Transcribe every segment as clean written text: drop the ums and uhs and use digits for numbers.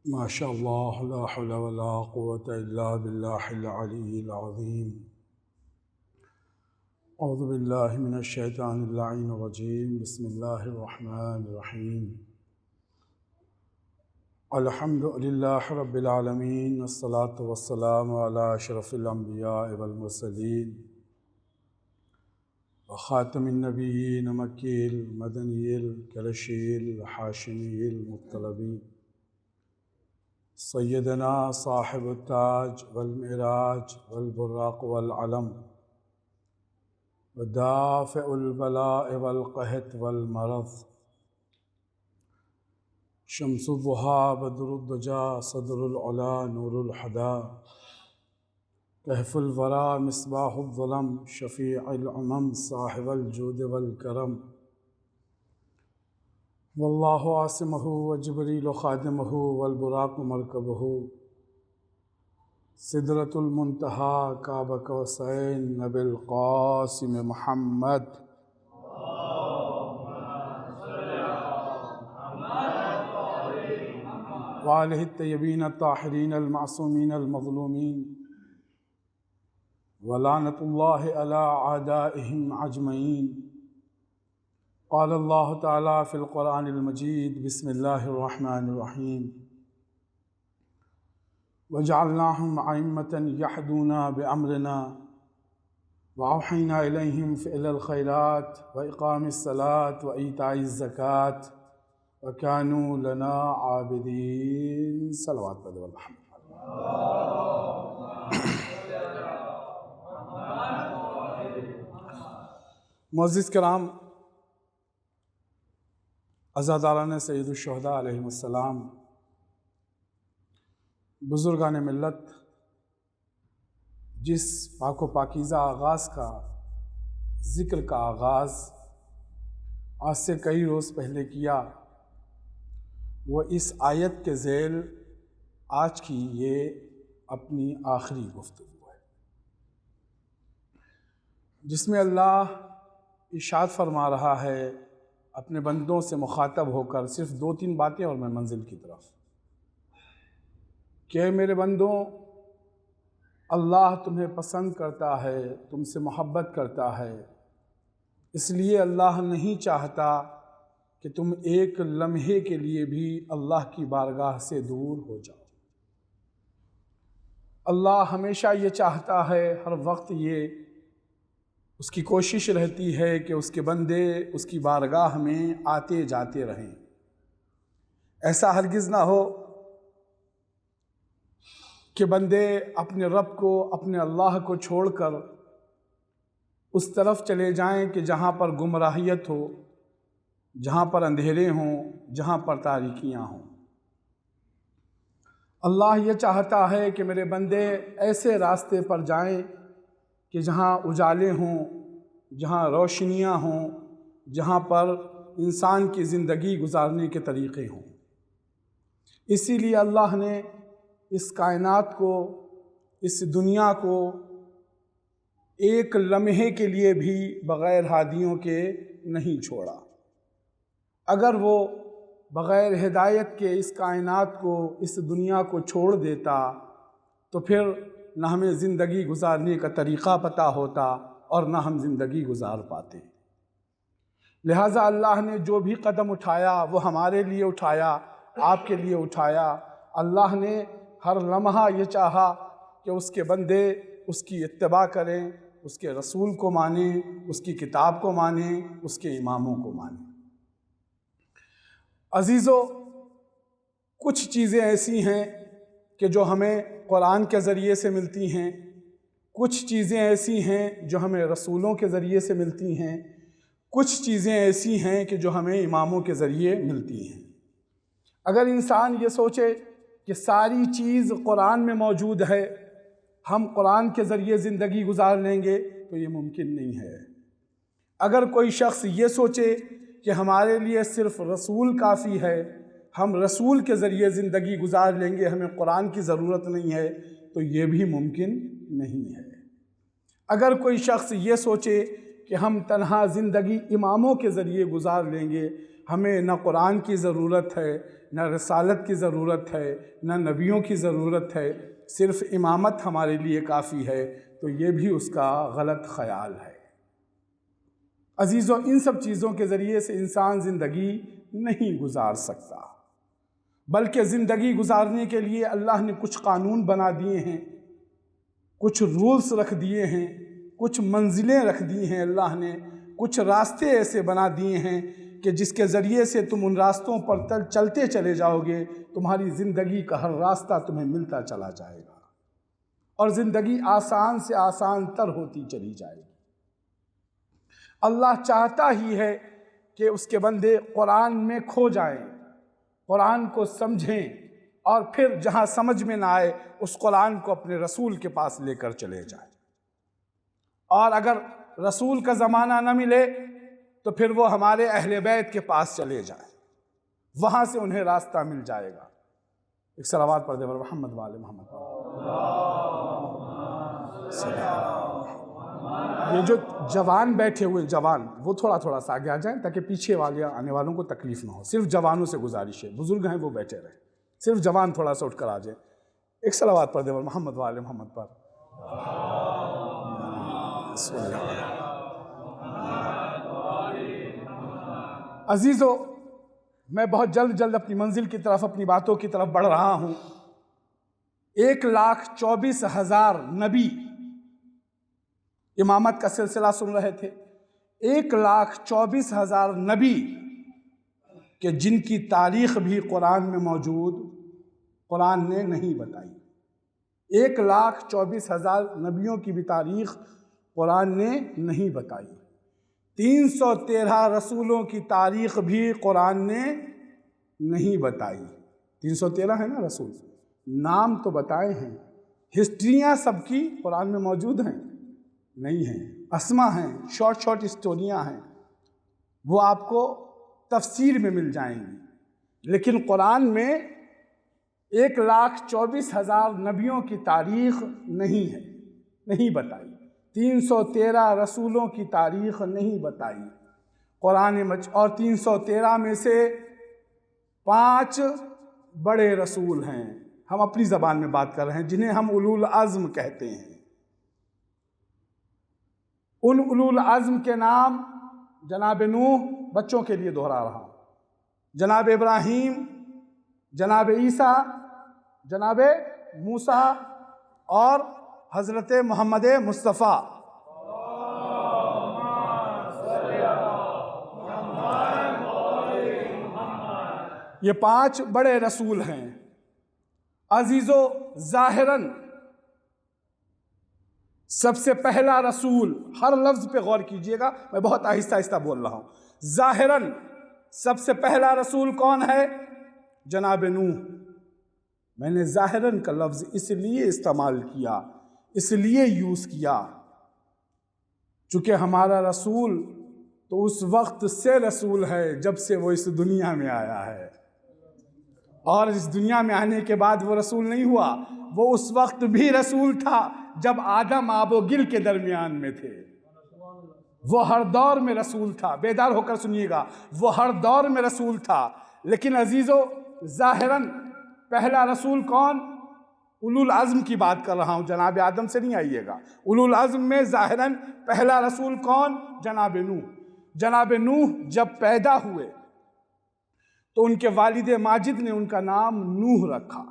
ما شاء الله لا حول ولا قوة إلا بالله العلي العظيم. أعوذ بالله من الشيطان اللعين الرجيم. بسم الله الرحمن الرحيم. الحمد لله رب العالمين، والصلاة والسلام على أشرف الأنبياء والمرسلين وخاتم النبيين مكي المدني القرشي الحاشمي المطلبي سيدنا صاحب التاج والمعراج والبراق والعلم ودافع البلاء والقحط والمرض، شمس الضحى بدر الدجى صدر العلا نور الحدا، كهف الورى مصباح الظلم شفيع الأمم صاحب الجود والكرم، والله عاصمه وجبريل خادمه والبراق مركبه، سدرة المنتهى كعب قوسين نبي القاسم محمد. وآله الطيبين الطاهرين المعصومين المظلومين، ولعنة الله على أعدائهم أجمعين. قال الله تعالى في القرآن المجيد: بسم الله الرحمن الرحيم. وجعلناهم أئمة يهدون بأمرنا وأوحينا إليهم فعل الخيرات وإقام الصلاة وإيتاء الزكاة وكانوا لنا عابدين. صلوات والحمد. معزز کرام، عزاداران سید الشہداء علیہم السلام، بزرگان ملت، جس پاک و پاکیزہ آغاز کا ذکر کا آغاز آج سے کئی روز پہلے کیا، وہ اس آیت کے ذیل آج کی یہ اپنی آخری گفتگو ہے، جس میں اللہ ارشاد فرما رہا ہے اپنے بندوں سے مخاطب ہو کر صرف 2-3 باتیں اور میں منزل کی طرف، کہ میرے بندوں، اللہ تمہیں پسند کرتا ہے، تم سے محبت کرتا ہے، اس لیے اللہ نہیں چاہتا کہ تم ایک لمحے کے لیے بھی اللہ کی بارگاہ سے دور ہو جاؤ۔ اللہ ہمیشہ یہ چاہتا ہے، ہر وقت یہ اس کی کوشش رہتی ہے کہ اس کے بندے اس کی بارگاہ میں آتے جاتے رہیں۔ ایسا ہرگز نہ ہو کہ بندے اپنے رب کو، اپنے اللہ کو چھوڑ کر اس طرف چلے جائیں کہ جہاں پر گمراہیت ہو، جہاں پر اندھیرے ہوں، جہاں پر تاریکیاں ہوں۔ اللہ یہ چاہتا ہے کہ میرے بندے ایسے راستے پر جائیں کہ جہاں اجالے ہوں، جہاں روشنیاں ہوں، جہاں پر انسان کی زندگی گزارنے کے طریقے ہوں۔ اسی لیے اللہ نے اس کائنات کو، اس دنیا کو ایک لمحے کے لیے بھی بغیر ہادیوں کے نہیں چھوڑا۔ اگر وہ بغیر ہدایت کے اس کائنات کو، اس دنیا کو چھوڑ دیتا تو پھر نہ ہمیں زندگی گزارنے کا طریقہ پتہ ہوتا اور نہ ہم زندگی گزار پاتے۔ لہٰذا اللہ نے جو بھی قدم اٹھایا وہ ہمارے لیے اٹھایا، آپ کے لیے اٹھایا۔ اللہ نے ہر لمحہ یہ چاہا کہ اس کے بندے اس کی اتباع کریں، اس کے رسول کو مانیں، اس کی کتاب کو مانیں، اس کے اماموں کو مانیں۔ عزیزو، کچھ چیزیں ایسی ہیں کہ جو ہمیں قرآن کے ذریعے سے ملتی ہیں، کچھ چیزیں ایسی ہیں جو ہمیں رسولوں کے ذریعے سے ملتی ہیں، کچھ چیزیں ایسی ہیں کہ جو ہمیں اماموں کے ذریعے ملتی ہیں۔ اگر انسان یہ سوچے کہ ساری چیز قرآن میں موجود ہے، ہم قرآن کے ذریعے زندگی گزار لیں گے، تو یہ ممکن نہیں ہے۔ اگر کوئی شخص یہ سوچے کہ ہمارے لیے صرف رسول کافی ہے، ہم رسول کے ذریعے زندگی گزار لیں گے، ہمیں قرآن کی ضرورت نہیں ہے، تو یہ بھی ممکن نہیں ہے۔ اگر کوئی شخص یہ سوچے کہ ہم تنہا زندگی اماموں کے ذریعے گزار لیں گے، ہمیں نہ قرآن کی ضرورت ہے، نہ رسالت کی ضرورت ہے، نہ نبیوں کی ضرورت ہے، صرف امامت ہمارے لیے کافی ہے، تو یہ بھی اس کا غلط خیال ہے۔ عزیزو، ان سب چیزوں کے ذریعے سے انسان زندگی نہیں گزار سکتا، بلکہ زندگی گزارنے کے لیے اللہ نے کچھ قانون بنا دیے ہیں، کچھ رولز رکھ دیے ہیں، کچھ منزلیں رکھ دی ہیں اللہ نے، کچھ راستے ایسے بنا دیے ہیں کہ جس کے ذریعے سے تم ان راستوں پر چلتے چلے جاؤ گے، تمہاری زندگی کا ہر راستہ تمہیں ملتا چلا جائے گا اور زندگی آسان سے آسان تر ہوتی چلی جائے گی۔ اللہ چاہتا ہی ہے کہ اس کے بندے قرآن میں کھو جائیں، قرآن کو سمجھیں، اور پھر جہاں سمجھ میں نہ آئے اس قرآن کو اپنے رسول کے پاس لے کر چلے جائیں، اور اگر رسول کا زمانہ نہ ملے تو پھر وہ ہمارے اہل بیت کے پاس چلے جائیں، وہاں سے انہیں راستہ مل جائے گا۔ ایک صلوات پڑھ دے بر محمد وآل محمد۔ یہ جو جوان بیٹھے ہوئے جوان، وہ تھوڑا تھوڑا سا آگے آ جائیں تاکہ پیچھے والے آنے والوں کو تکلیف نہ ہو۔ صرف جوانوں سے گزارش ہے، بزرگ ہیں وہ بیٹھے رہیں، صرف جوان تھوڑا سا اٹھ کر آ جائیں۔ ایک صلوات پڑھ دے بر محمد وآل محمد پر۔ عزیزو، میں بہت جلد اپنی منزل کی طرف، اپنی باتوں کی طرف بڑھ رہا ہوں۔ 1,24,000 نبی امامت کا سلسلہ سن رہے تھے، 1,24,000 نبی کہ جن کی تاریخ بھی قرآن میں موجود، قرآن نے نہیں بتائی۔ 1,24,000 نبیوں کی بھی تاریخ قرآن نے نہیں بتائی۔ 313 رسولوں کی تاریخ بھی قرآن نے نہیں بتائی۔ 313 ہے نا رسول، نام تو بتائے ہیں، ہسٹریاں سب کی قرآن میں موجود ہیں؟ نہیں ہیں۔ اسما ہیں، شارٹ اسٹوریاں ہیں، وہ آپ کو تفسیر میں مل جائیں گی، لیکن قرآن میں 1,24,000 نبیوں کی تاریخ نہیں ہے، نہیں بتائی۔ 313 رسولوں کی تاریخ نہیں بتائی قرآن اور 313 میں سے 5 بڑے رسول ہیں، ہم اپنی زبان میں بات کر رہے ہیں، جنہیں ہم اولو العزم کہتے ہیں۔ ان اولو العزم کے نام جناب نوح، بچوں کے لیے دہرا رہا ہوں، جناب ابراہیم، جناب عیسیٰ، جناب موسیٰ اور حضرت محمد مصطفیٰ۔ یہ 5 بڑے رسول ہیں۔ عزیزو، ظاہراً سب سے پہلا رسول، ہر لفظ پہ غور کیجئے گا، میں بہت آہستہ آہستہ بول رہا ہوں۔ ظاہراً سب سے پہلا رسول کون ہے؟ جناب نوح۔ میں نے ظاہراً کا لفظ اس لیے استعمال کیا، اس لیے یوز کیا چونکہ ہمارا رسول تو اس وقت سے رسول ہے جب سے وہ اس دنیا میں آیا ہے، اور اس دنیا میں آنے کے بعد وہ رسول نہیں ہوا، وہ اس وقت بھی رسول تھا جب آدم آب و گل کے درمیان میں تھے۔ وہ ہر دور میں رسول تھا، بیدار ہو کر سنیے گا، وہ ہر دور میں رسول تھا۔ لیکن عزیزو، ظاہراً پہلا رسول کون؟ اولو العزم کی بات کر رہا ہوں، جناب آدم سے نہیں آئیے گا۔ اولو العزم میں ظاہراً پہلا رسول کون؟ جناب نوح۔ جناب نوح جب پیدا ہوئے تو ان کے والد ماجد نے ان کا نام نوح رکھا،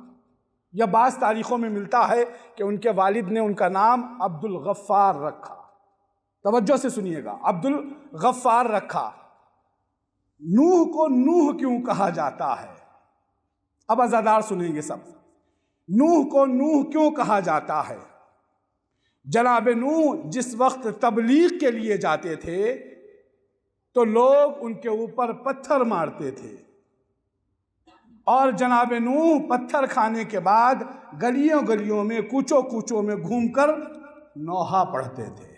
یا بعض تاریخوں میں ملتا ہے کہ ان کے والد نے ان کا نام عبد الغفار رکھا۔ توجہ سے سنیے گا، عبد الغفار رکھا۔ نوح کو نوح کیوں کہا جاتا ہے؟ اب عزادار سنیں گے سب۔ نوح کو نوح کیوں کہا جاتا ہے؟ جناب نوح جس وقت تبلیغ کے لیے جاتے تھے تو لوگ ان کے اوپر پتھر مارتے تھے، اور جناب نوح پتھر کھانے کے بعد گلیوں گلیوں میں، کوچوں کوچوں میں گھوم کر نوحہ پڑھتے تھے۔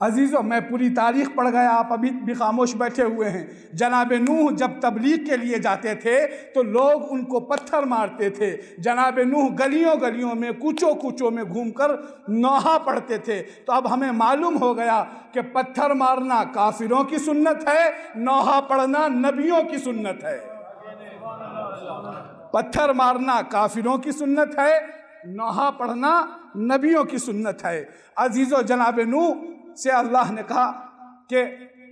عزیزو میں پوری تاریخ پڑھ گیا، آپ ابھی بھی خاموش بیٹھے ہوئے ہیں۔ جناب نوح جب تبلیغ کے لیے جاتے تھے تو لوگ ان کو پتھر مارتے تھے۔ جناب نوح گلیوں گلیوں میں کوچوں کوچوں میں گھوم کر نوحہ پڑھتے تھے۔ تو اب ہمیں معلوم ہو گیا کہ پتھر مارنا کافروں کی سنت ہے، نوحہ پڑھنا نبیوں کی سنت ہے۔ پتھر مارنا کافروں کی سنت ہے، نوحہ پڑھنا نبیوں کی سنت ہے۔ عزیزو جناب نوح سے اللہ نے کہا کہ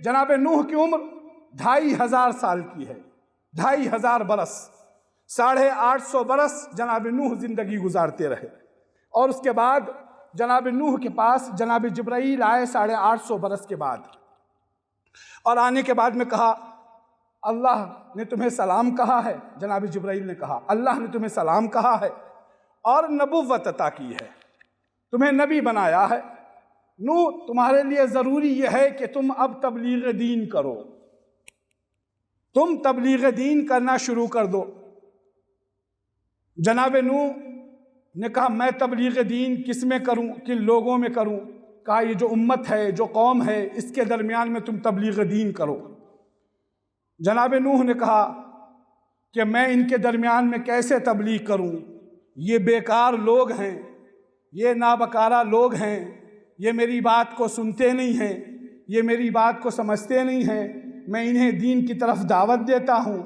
جناب نوح کی عمر 2500 سال کی ہے، 2500 برس، 850 برس جناب نوح زندگی گزارتے رہے۔ اور اس کے بعد جناب نوح کے پاس جناب جبرائیل آئے 850 برس کے بعد، اور آنے کے بعد میں کہا اللہ نے تمہیں سلام کہا ہے۔ جناب جبرائیل نے کہا اللہ نے تمہیں سلام کہا ہے اور نبوت عطا کی ہے، تمہیں نبی بنایا ہے۔ نوح تمہارے لیے ضروری یہ ہے کہ تم اب تبلیغ دین کرو، تم تبلیغ دین کرنا شروع کر دو۔ جناب نوح نے کہا میں تبلیغ دین کس میں کروں، کن لوگوں میں کروں؟ کہا یہ جو امت ہے، جو قوم ہے، اس کے درمیان میں تم تبلیغ دین کرو۔ جناب نوح نے کہا کہ میں ان کے درمیان میں کیسے تبلیغ کروں؟ یہ بیکار لوگ ہیں، یہ نابکارہ لوگ ہیں، یہ میری بات کو سنتے نہیں ہیں، یہ میری بات کو سمجھتے نہیں ہیں۔ میں انہیں دین کی طرف دعوت دیتا ہوں،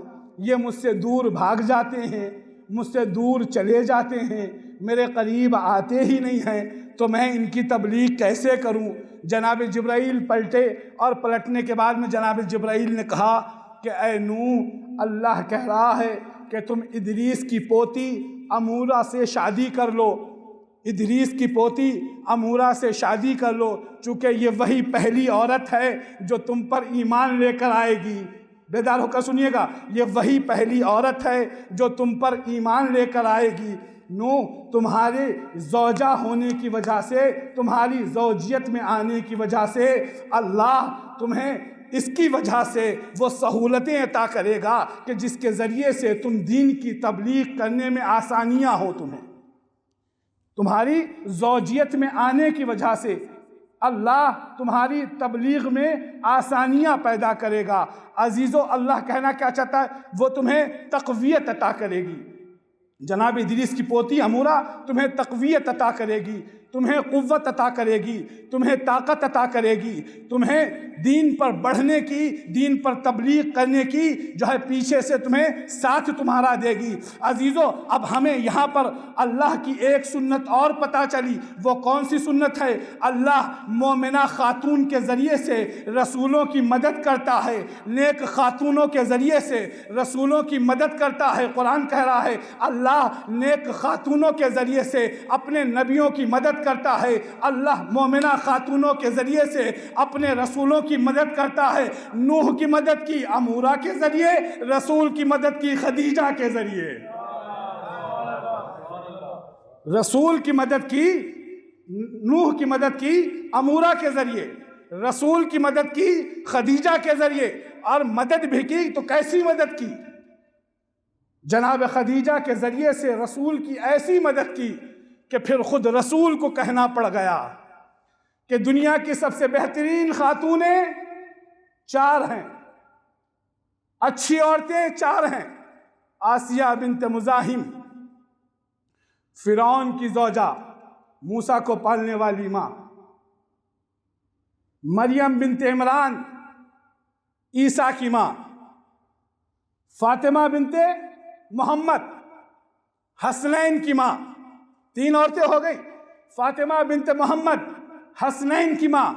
یہ مجھ سے دور بھاگ جاتے ہیں، مجھ سے دور چلے جاتے ہیں، میرے قریب آتے ہی نہیں ہیں، تو میں ان کی تبلیغ کیسے کروں؟ جناب جبرائیل پلٹے، اور پلٹنے کے بعد میں جناب جبرائیل نے کہا کہ اے نوح، اللہ کہہ رہا ہے کہ تم ادریس کی پوتی امورہ سے شادی کر لو، ادریس کی پوتی امورہ سے شادی کر لو، چونکہ یہ وہی پہلی عورت ہے جو تم پر ایمان لے کر آئے گی۔ بیدار ہو کر سنیے گا، یہ وہی پہلی عورت ہے جو تم پر ایمان لے کر آئے گی۔ نوح تمہارے زوجہ ہونے کی وجہ سے، تمہاری زوجیت میں آنے کی وجہ سے اللہ تمہیں اس کی وجہ سے وہ سہولتیں عطا کرے گا کہ جس کے ذریعے سے تم دین کی تبلیغ کرنے میں آسانیاں ہو۔ تمہاری زوجیت میں آنے کی وجہ سے اللہ تمہاری تبلیغ میں آسانیاں پیدا کرے گا۔ عزیزو اللہ کہنا کیا چاہتا ہے؟ وہ تمہیں تقویت عطا کرے گی۔ جناب ادریس کی پوتی امورہ تمہیں تقویت عطا کرے گی، تمہیں قوت عطا کرے گی، تمہیں طاقت عطا کرے گی، تمہیں دین پر بڑھنے کی، دین پر تبلیغ کرنے کی جو ہے پیچھے سے تمہیں ساتھ تمہارا دے گی۔ عزیزو اب ہمیں یہاں پر اللہ کی ایک سنت اور پتہ چلی۔ وہ کون سی سنت ہے؟ اللہ مومنہ خاتون کے ذریعے سے رسولوں کی مدد کرتا ہے، نیک خاتونوں کے ذریعے سے رسولوں کی مدد کرتا ہے۔ قرآن کہہ رہا ہے اللہ نیک خاتونوں کے ذریعے سے اپنے نبیوں کی مدد کرتا ہے، اللہ مومنہ خاتونوں کے ذریعے سے اپنے رسولوں کی مدد کرتا ہے۔ نوح کی مدد کی امورہ کے ذریعے، رسول کی مدد کی خدیجہ کے ذریعے، رسول کی مدد کی، نوح کی مدد کی امورہ کے ذریعے، رسول کی مدد کی خدیجہ کے ذریعے، اور مدد بھی کی تو کیسی مدد کی؟ جناب خدیجہ کے ذریعے سے رسول کی ایسی مدد کی کہ پھر خود رسول کو کہنا پڑ گیا کہ دنیا کی سب سے بہترین خاتونیں 4 ہیں، اچھی عورتیں 4 ہیں۔ آسیہ بنت مزاحم، فرعون کی زوجہ، موسیٰ کو پالنے والی ماں، مریم بنت عمران عیسیٰ کی ماں، فاطمہ بنت محمد حسنین کی ماں۔ 3 عورتیں ہو گئی، فاطمہ بنت محمد حسنین کی ماں۔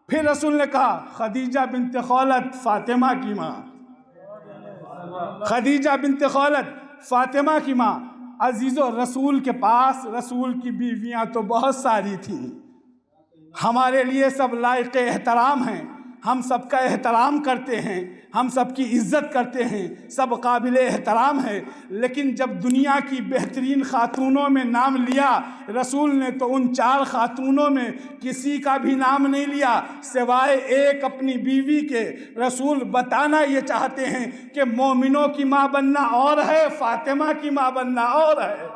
پھر رسول نے کہا خدیجہ بنت خولد فاطمہ کی ماں، خدیجہ بنت خولد فاطمہ کی ماں۔ عزیزو رسول کے پاس رسول کی بیویاں تو بہت ساری تھیں، ہمارے لیے سب لائق احترام ہیں، ہم سب کا احترام کرتے ہیں، ہم سب کی عزت کرتے ہیں، سب قابل احترام ہے۔ لیکن جب دنیا کی بہترین خاتونوں میں نام لیا رسول نے تو ان 4 خاتونوں میں کسی کا بھی نام نہیں لیا سوائے ایک اپنی بیوی کے۔ رسول بتانا یہ چاہتے ہیں کہ مومنوں کی ماں بننا اور ہے، فاطمہ کی ماں بننا اور ہے۔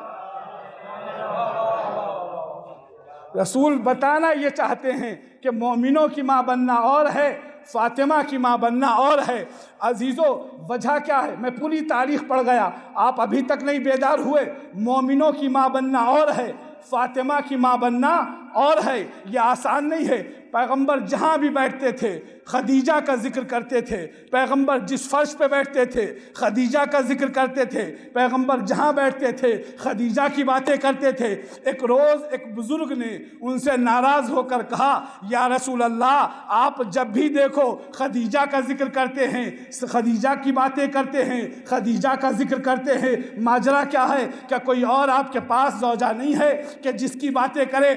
رسول بتانا یہ چاہتے ہیں کہ مومنوں کی ماں بننا اور ہے، فاطمہ کی ماں بننا اور ہے۔ عزیزو وجہ کیا ہے؟ میں پوری تاریخ پڑھ گیا، آپ ابھی تک نہیں بیدار ہوئے۔ مومنوں کی ماں بننا اور ہے، فاطمہ کی ماں بننا اور ہے۔ یہ آسان نہیں ہے۔ پیغمبر جہاں بھی بیٹھتے تھے خدیجہ کا ذکر کرتے تھے، پیغمبر جس فرش پہ بیٹھتے تھے خدیجہ کا ذکر کرتے تھے، پیغمبر جہاں بیٹھتے تھے خدیجہ کی باتیں کرتے تھے۔ ایک روز ایک بزرگ نے ان سے ناراض ہو کر کہا، یا رسول اللہ، آپ جب بھی دیکھو خدیجہ کا ذکر کرتے ہیں، خدیجہ کی باتیں کرتے ہیں، خدیجہ کا ذکر کرتے ہیں، ماجرا کیا ہے؟ کیا کوئی اور آپ کے پاس زوجہ نہیں ہے کہ جس کی باتیں کرے؟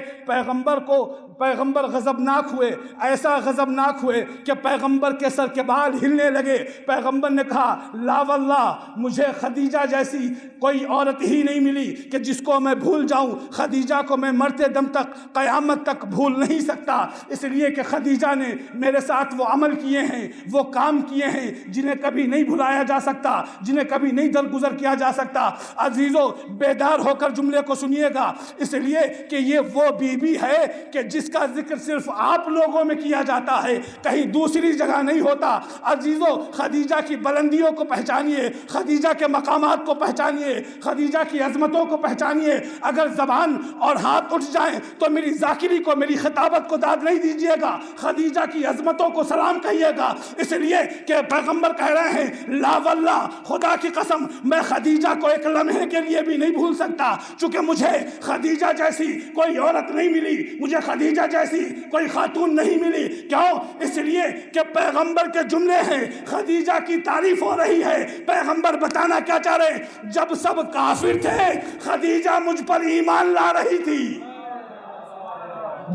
پیغمبر غضبناک ہوئے، ایسا غضبناک ہوئے کہ پیغمبر کے سر کے بال ہلنے لگے۔ پیغمبر نے کہا، لا واللہ، مجھے خدیجہ جیسی کوئی عورت ہی نہیں ملی کہ جس کو میں بھول جاؤں۔ خدیجہ کو میں مرتے دم تک، قیامت تک بھول نہیں سکتا، اس لیے کہ خدیجہ نے میرے ساتھ وہ عمل کیے ہیں، وہ کام کیے ہیں جنہیں کبھی نہیں بھلایا جا سکتا، جنہیں کبھی نہیں درگزر کیا جا سکتا۔ عزیزو بیدار ہو کر جملے کو سنیے گا، اس لیے کہ یہ وہ بیوی ہے کہ جس کا ذکر صرف آپ لوگوں میں کیا جاتا ہے، کہیں دوسری جگہ نہیں ہوتا۔ عزیزو خدیجہ کی بلندیوں کو پہچانیے، خدیجہ کے مقامات کو پہچانیے، خدیجہ کی عظمتوں کو پہچانیے۔ اگر زبان اور ہاتھ اٹھ جائیں تو میری ذاکری کو، میری خطابت کو داد نہیں دیجیے گا، خدیجہ کی عظمتوں کو سلام کہیے گا، اس لیے کہ پیغمبر کہہ رہے ہیں، لا واللہ، خدا کی قسم میں خدیجہ کو ایک لمحے کے لیے بھی نہیں بھول سکتا، چونکہ مجھے خدیجہ جیسی کوئی عورت نہیں ملی، مجھے خدیجہ جیسی کوئی خاتون نہیں ملی۔ کیوں؟ اس لیے کہ پیغمبر کے جملے ہیں، خدیجہ کی تعریف ہو رہی ہے۔ پیغمبر بتانا کیا چاہ رہے ہیں؟ جب سب کافر تھے خدیجہ مجھ پر ایمان لا رہی تھی۔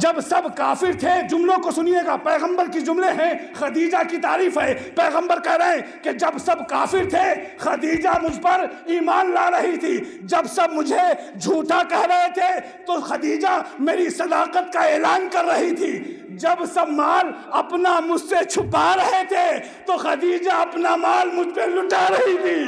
جب سب کافر تھے، جملوں کو سنیے گا، پیغمبر کی جملے ہیں، خدیجہ کی تعریف ہے۔ پیغمبر کہہ رہے ہیں کہ جب سب کافر تھے خدیجہ مجھ پر ایمان لا رہی تھی، جب سب مجھے جھوٹا کہہ رہے تھے تو خدیجہ میری صداقت کا اعلان کر رہی تھی، جب سب مال اپنا مجھ سے چھپا رہے تھے تو خدیجہ اپنا مال مجھ پہ لٹا رہی تھی۔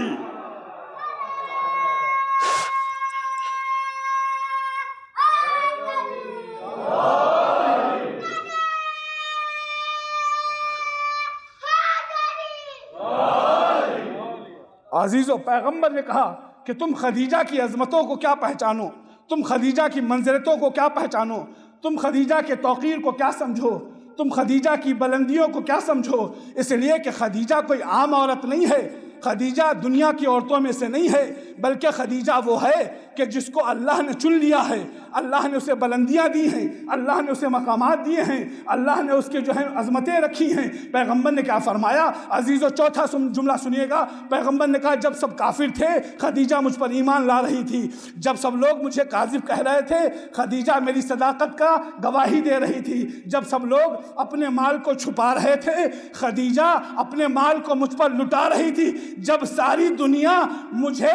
عزیزو پیغمبر نے کہا کہ تم خدیجہ کی عظمتوں کو کیا پہچانو، تم خدیجہ کی منزلتوں کو کیا پہچانو، تم خدیجہ کے توقیر کو کیا سمجھو، تم خدیجہ کی بلندیوں کو کیا سمجھو۔ اس لیے کہ خدیجہ کوئی عام عورت نہیں ہے، خدیجہ دنیا کی عورتوں میں سے نہیں ہے، بلکہ خدیجہ وہ ہے کہ جس کو اللہ نے چن لیا ہے، اللہ نے اسے بلندیاں دی ہیں، اللہ نے اسے مقامات دیے ہیں، اللہ نے اس کے جو ہیں عظمتیں رکھی ہیں۔ پیغمبر نے کیا فرمایا؟ عزیزو چوتھا جملہ سنیے گا، پیغمبر نے کہا جب سب کافر تھے خدیجہ مجھ پر ایمان لا رہی تھی، جب سب لوگ مجھے کاذب کہہ رہے تھے خدیجہ میری صداقت کا گواہی دے رہی تھی، جب سب لوگ اپنے مال کو چھپا رہے تھے خدیجہ اپنے مال کو مجھ پر لٹا رہی تھی، جب ساری دنیا مجھے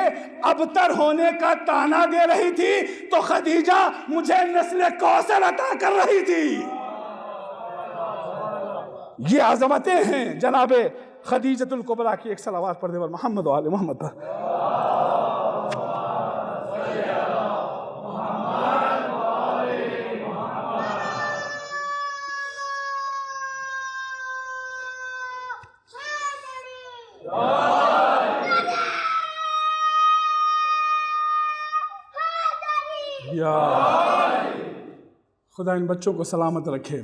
ابتر ہونے کا طعنہ دے رہی تھی تو خدیجہ مجھے نسل کوثر عطا کر رہی تھی۔ یہ عظمتیں ہیں جناب خدیجۃ الکبریٰ کی۔ ایک صلوات پڑھ دے محمد و آل محمد پر۔ خدا ان بچوں کو سلامت رکھے۔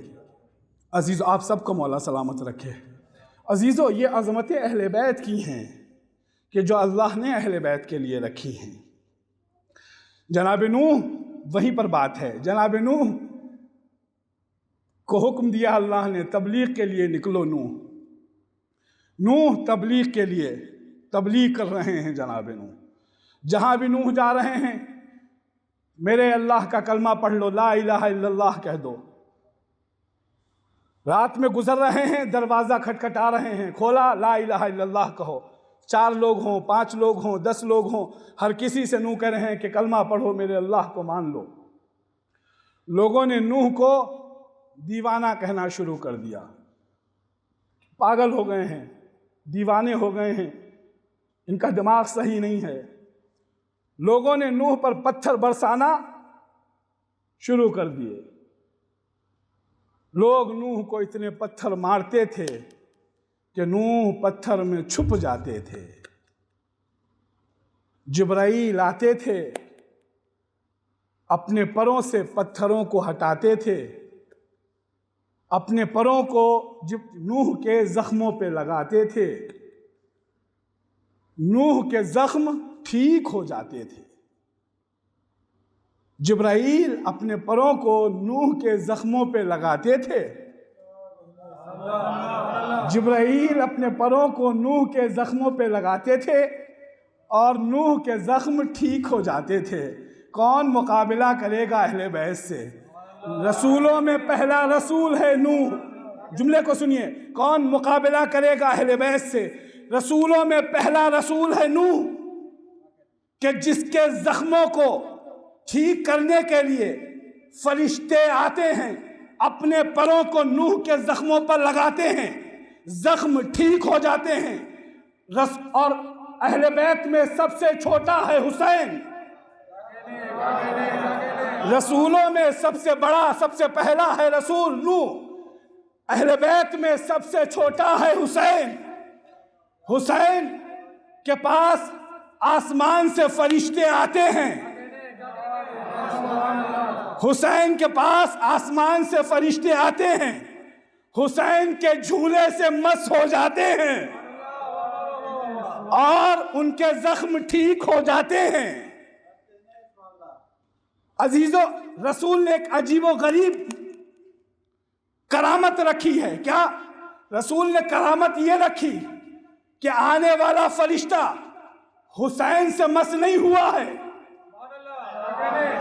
عزیزو آپ سب کو مولا سلامت رکھے۔ عزیزو یہ عظمتیں اہل بیت کی ہیں کہ جو اللہ نے اہل بیت کے لیے رکھی ہیں۔ جناب نوح وہیں پر بات ہے، جناب نوح کو حکم دیا اللہ نے تبلیغ کے لیے نکلو۔ نوح تبلیغ کے لیے تبلیغ کر رہے ہیں۔ جناب نوح جہاں بھی نوح جا رہے ہیں میرے اللہ کا کلمہ پڑھ لو، لا الہ الا اللہ کہہ دو۔ رات میں گزر رہے ہیں، دروازہ کھٹکھٹا رہے ہیں، کھولا، لا الہ الا اللہ کہو۔ 4 لوگ ہوں، 5 لوگ ہوں، 10 لوگ ہوں، ہر کسی سے نوح کہہ رہے ہیں کہ کلمہ پڑھو، میرے اللہ کو مان لو۔ لوگوں نے نوح کو دیوانہ کہنا شروع کر دیا، پاگل ہو گئے ہیں، دیوانے ہو گئے ہیں، ان کا دماغ صحیح نہیں ہے۔ لوگوں نے نوح پر پتھر برسانا شروع کر دیے۔ لوگ نوح کو اتنے پتھر مارتے تھے کہ نوح پتھر میں چھپ جاتے تھے۔ جبرائیل آتے تھے، اپنے پروں سے پتھروں کو ہٹاتے تھے، اپنے پروں کو نوح کے زخموں پہ لگاتے تھے، نوح کے زخم ٹھیک ہو جاتے تھے۔ جبرائیل اپنے پروں کو نوح کے زخموں پہ لگاتے تھے، جبرائیل اپنے پروں کو نوح کے زخموں پہ لگاتے تھے اور نوح کے زخم ٹھیک ہو جاتے تھے۔ کون مقابلہ کرے گا اہل بیت سے؟ رسولوں میں پہلا رسول ہے نوح۔ جملے کو سنیے، کون مقابلہ کرے گا اہل بیت سے؟ رسولوں میں پہلا رسول ہے نوح، کہ جس کے زخموں کو ٹھیک کرنے کے لیے فرشتے آتے ہیں، اپنے پروں کو نوح کے زخموں پر لگاتے ہیں، زخم ٹھیک ہو جاتے ہیں۔ اور اہل بیت میں سب سے چھوٹا ہے حسین۔ رسولوں میں سب سے بڑا، سب سے پہلا ہے رسول نوح، اہل بیت میں سب سے چھوٹا ہے حسین۔ حسین کے پاس آسمان سے فرشتے آتے ہیں، حسین کے پاس آسمان سے فرشتے آتے ہیں، حسین کے جھولے سے مس ہو جاتے ہیں اور ان کے زخم ٹھیک ہو جاتے ہیں۔ عزیزو، رسول نے ایک عجیب و غریب کرامت رکھی ہے۔ کیا رسول نے کرامت یہ رکھی کہ آنے والا فرشتہ حسین سے مس نہیں ہوا ہے،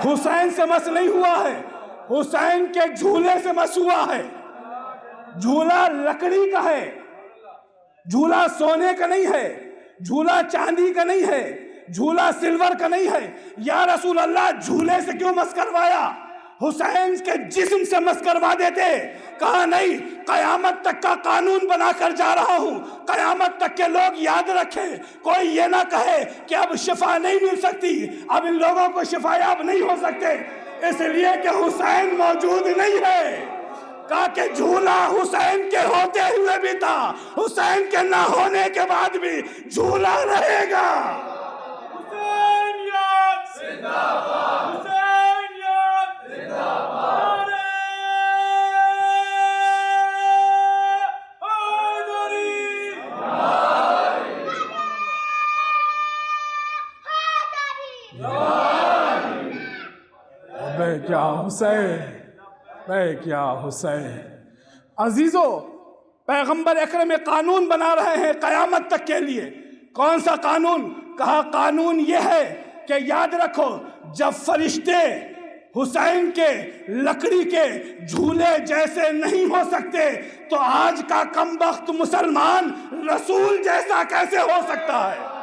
حسین سے مس نہیں ہوا ہے، حسین کے جھولے سے مس ہوا ہے۔ جھولا لکڑی کا ہے، جھولا سونے کا نہیں ہے، جھولا چاندی کا نہیں ہے، جھولا سلور کا نہیں ہے۔ یا رسول اللہ، جھولے سے کیوں مس کروایا؟ حسین کے جسم سے مس کروا دیتے۔ کہا نہیں، قیامت تک کا قانون بنا کر جا رہا ہوں، قیامت تک کے لوگ یاد رکھیں، کوئی یہ نہ کہے کہ اب شفا نہیں مل سکتی، اب ان لوگوں کو شفا یاب نہیں ہو سکتے، اس لیے کہ حسین موجود نہیں ہے۔ کہا کہ جھولا حسین کے ہوتے ہوئے بھی تھا، حسین کے نہ ہونے کے بعد بھی جھولا رہے گا۔ حسین یاد زندہ باد، حسین یاد زندہ باد، بے کیا حسین، بے کیا حسین۔ عزیزو، پیغمبر اکرم قانون بنا رہے ہیں قیامت تک کے لیے۔ کون سا قانون؟ کہا قانون یہ ہے کہ یاد رکھو، جب فرشتے حسین کے لکڑی کے جھولے جیسے نہیں ہو سکتے تو آج کا کمبخت مسلمان رسول جیسا کیسے ہو سکتا ہے؟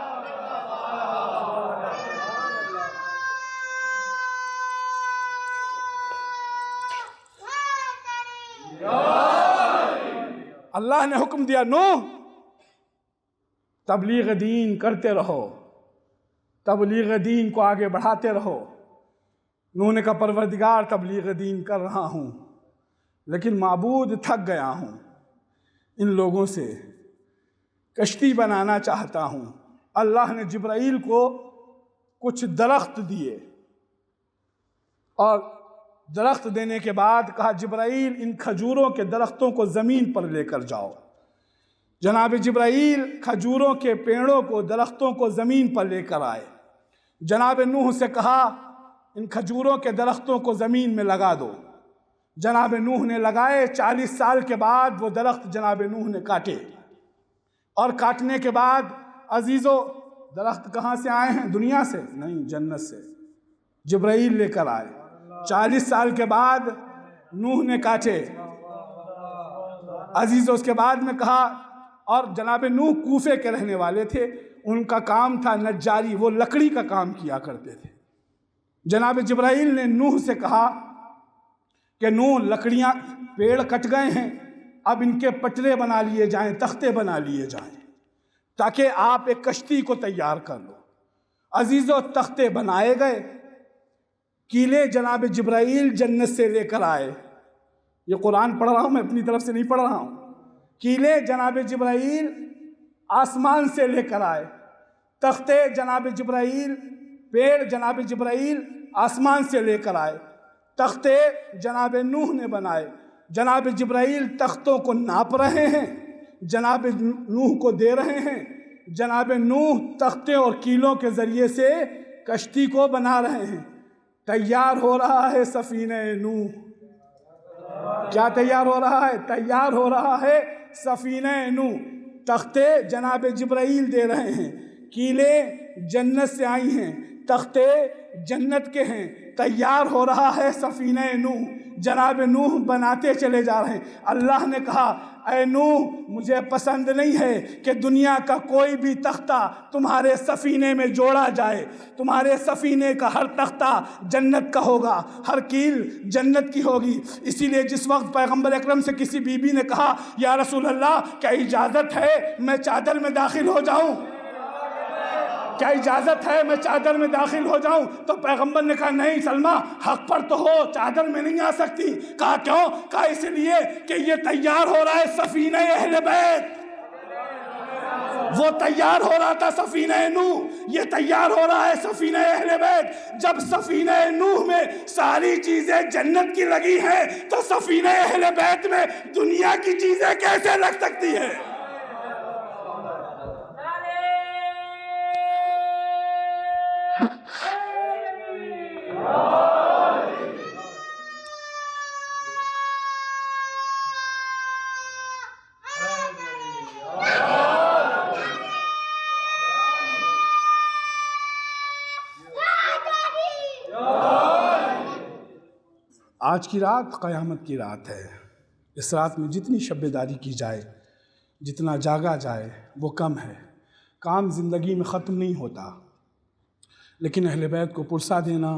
اللہ نے حکم دیا، نوح تبلیغ دین کرتے رہو، تبلیغ دین کو آگے بڑھاتے رہو۔ نوح نے کہا پروردگار تبلیغ دین کر رہا ہوں، لیکن معبود تھک گیا ہوں ان لوگوں سے، کشتی بنانا چاہتا ہوں۔ اللہ نے جبرائیل کو کچھ درخت دیے اور درخت دینے کے بعد کہا جبرائیل ان کھجوروں کے درختوں کو زمین پر لے کر جاؤ۔ جناب جبرائیل کھجوروں کے پیڑوں کو، درختوں کو زمین پر لے کر آئے۔ جناب نوح سے کہا ان کھجوروں کے درختوں کو زمین میں لگا دو۔ جناب نوح نے لگائے۔ 40 سال کے بعد وہ درخت جناب نوح نے کاٹے، اور کاٹنے کے بعد عزیزو درخت کہاں سے آئے ہیں؟ دنیا سے نہیں، جنت سے جبرائیل لے کر آئے۔ 40 سال کے بعد نوح نے کاٹے عزیزو۔ اس کے بعد میں کہا، اور جناب نوح کوفے کے رہنے والے تھے، ان کا کام تھا نجاری، وہ لکڑی کا کام کیا کرتے تھے۔ جناب جبرائیل نے نوح سے کہا کہ نوح لکڑیاں، پیڑ کٹ گئے ہیں، اب ان کے پٹرے بنا لیے جائیں، تختے بنا لیے جائیں تاکہ آپ ایک کشتی کو تیار کر لو۔ عزیزو تختے بنائے گئے، کیلے جناب جبرائیل جنت سے لے کر آئے، یہ قرآن پڑھ رہا ہوں، میں اپنی طرف سے نہیں پڑھ رہا ہوں۔ کیلیں جناب جبرائیل آسمان سے لے کر آئے، تختے جناب جبرائیل، پیڑ جناب جبرائیل آسمان سے لے کر آئے، تختے جناب نوح نے بنائے۔ جناب جبرائیل تختوں کو ناپ رہے ہیں، جناب نوح کو دے رہے ہیں۔ جناب نوح تختے اور کیلوں کے ذریعے سے کشتی کو بنا رہے ہیں۔ تیار ہو رہا ہے سفینہ نوح۔ کیا تیار ہو رہا ہے؟ تیار ہو رہا ہے سفینہ نوح۔ تختے جناب جبرائیل دے رہے ہیں، کیلیں جنت سے آئی ہیں، تختے جنت کے ہیں، تیار ہو رہا ہے سفینہ نوح۔ جناب نوح بناتے چلے جا رہے ہیں۔ اللہ نے کہا اے نوح مجھے پسند نہیں ہے کہ دنیا کا کوئی بھی تختہ تمہارے سفینے میں جوڑا جائے۔ تمہارے سفینے کا ہر تختہ جنت کا ہوگا، ہر کیل جنت کی ہوگی۔ اسی لیے جس وقت پیغمبر اکرم سے کسی بی بی نے کہا یا رسول اللہ کیا اجازت ہے میں چادر میں داخل ہو جاؤں؟ کیا اجازت ہے میں چادر میں داخل ہو جاؤں؟ تو پیغمبر نے کہا نہیں سلمہ حق پر تو ہو، چادر میں نہیں آ سکتی۔ کہا کیوں؟ کہا اس لیے کہ یہ تیار ہو رہا ہے سفینہ اہل بیت۔ وہ تیار ہو رہا تھا سفینہ نوح، یہ تیار ہو رہا ہے سفینہ اہل بیت۔ جب سفینہ نوح میں ساری چیزیں جنت کی لگی ہیں تو سفینہ اہل بیت میں دنیا کی چیزیں کیسے لگ سکتی ہیں؟ آج کی رات قیامت کی رات ہے۔ اس رات میں جتنی شب بیداری کی جائے، جتنا جاگا جائے وہ کم ہے۔ کام زندگی میں ختم نہیں ہوتا، لیکن اہل بیت کو پرسہ دینا،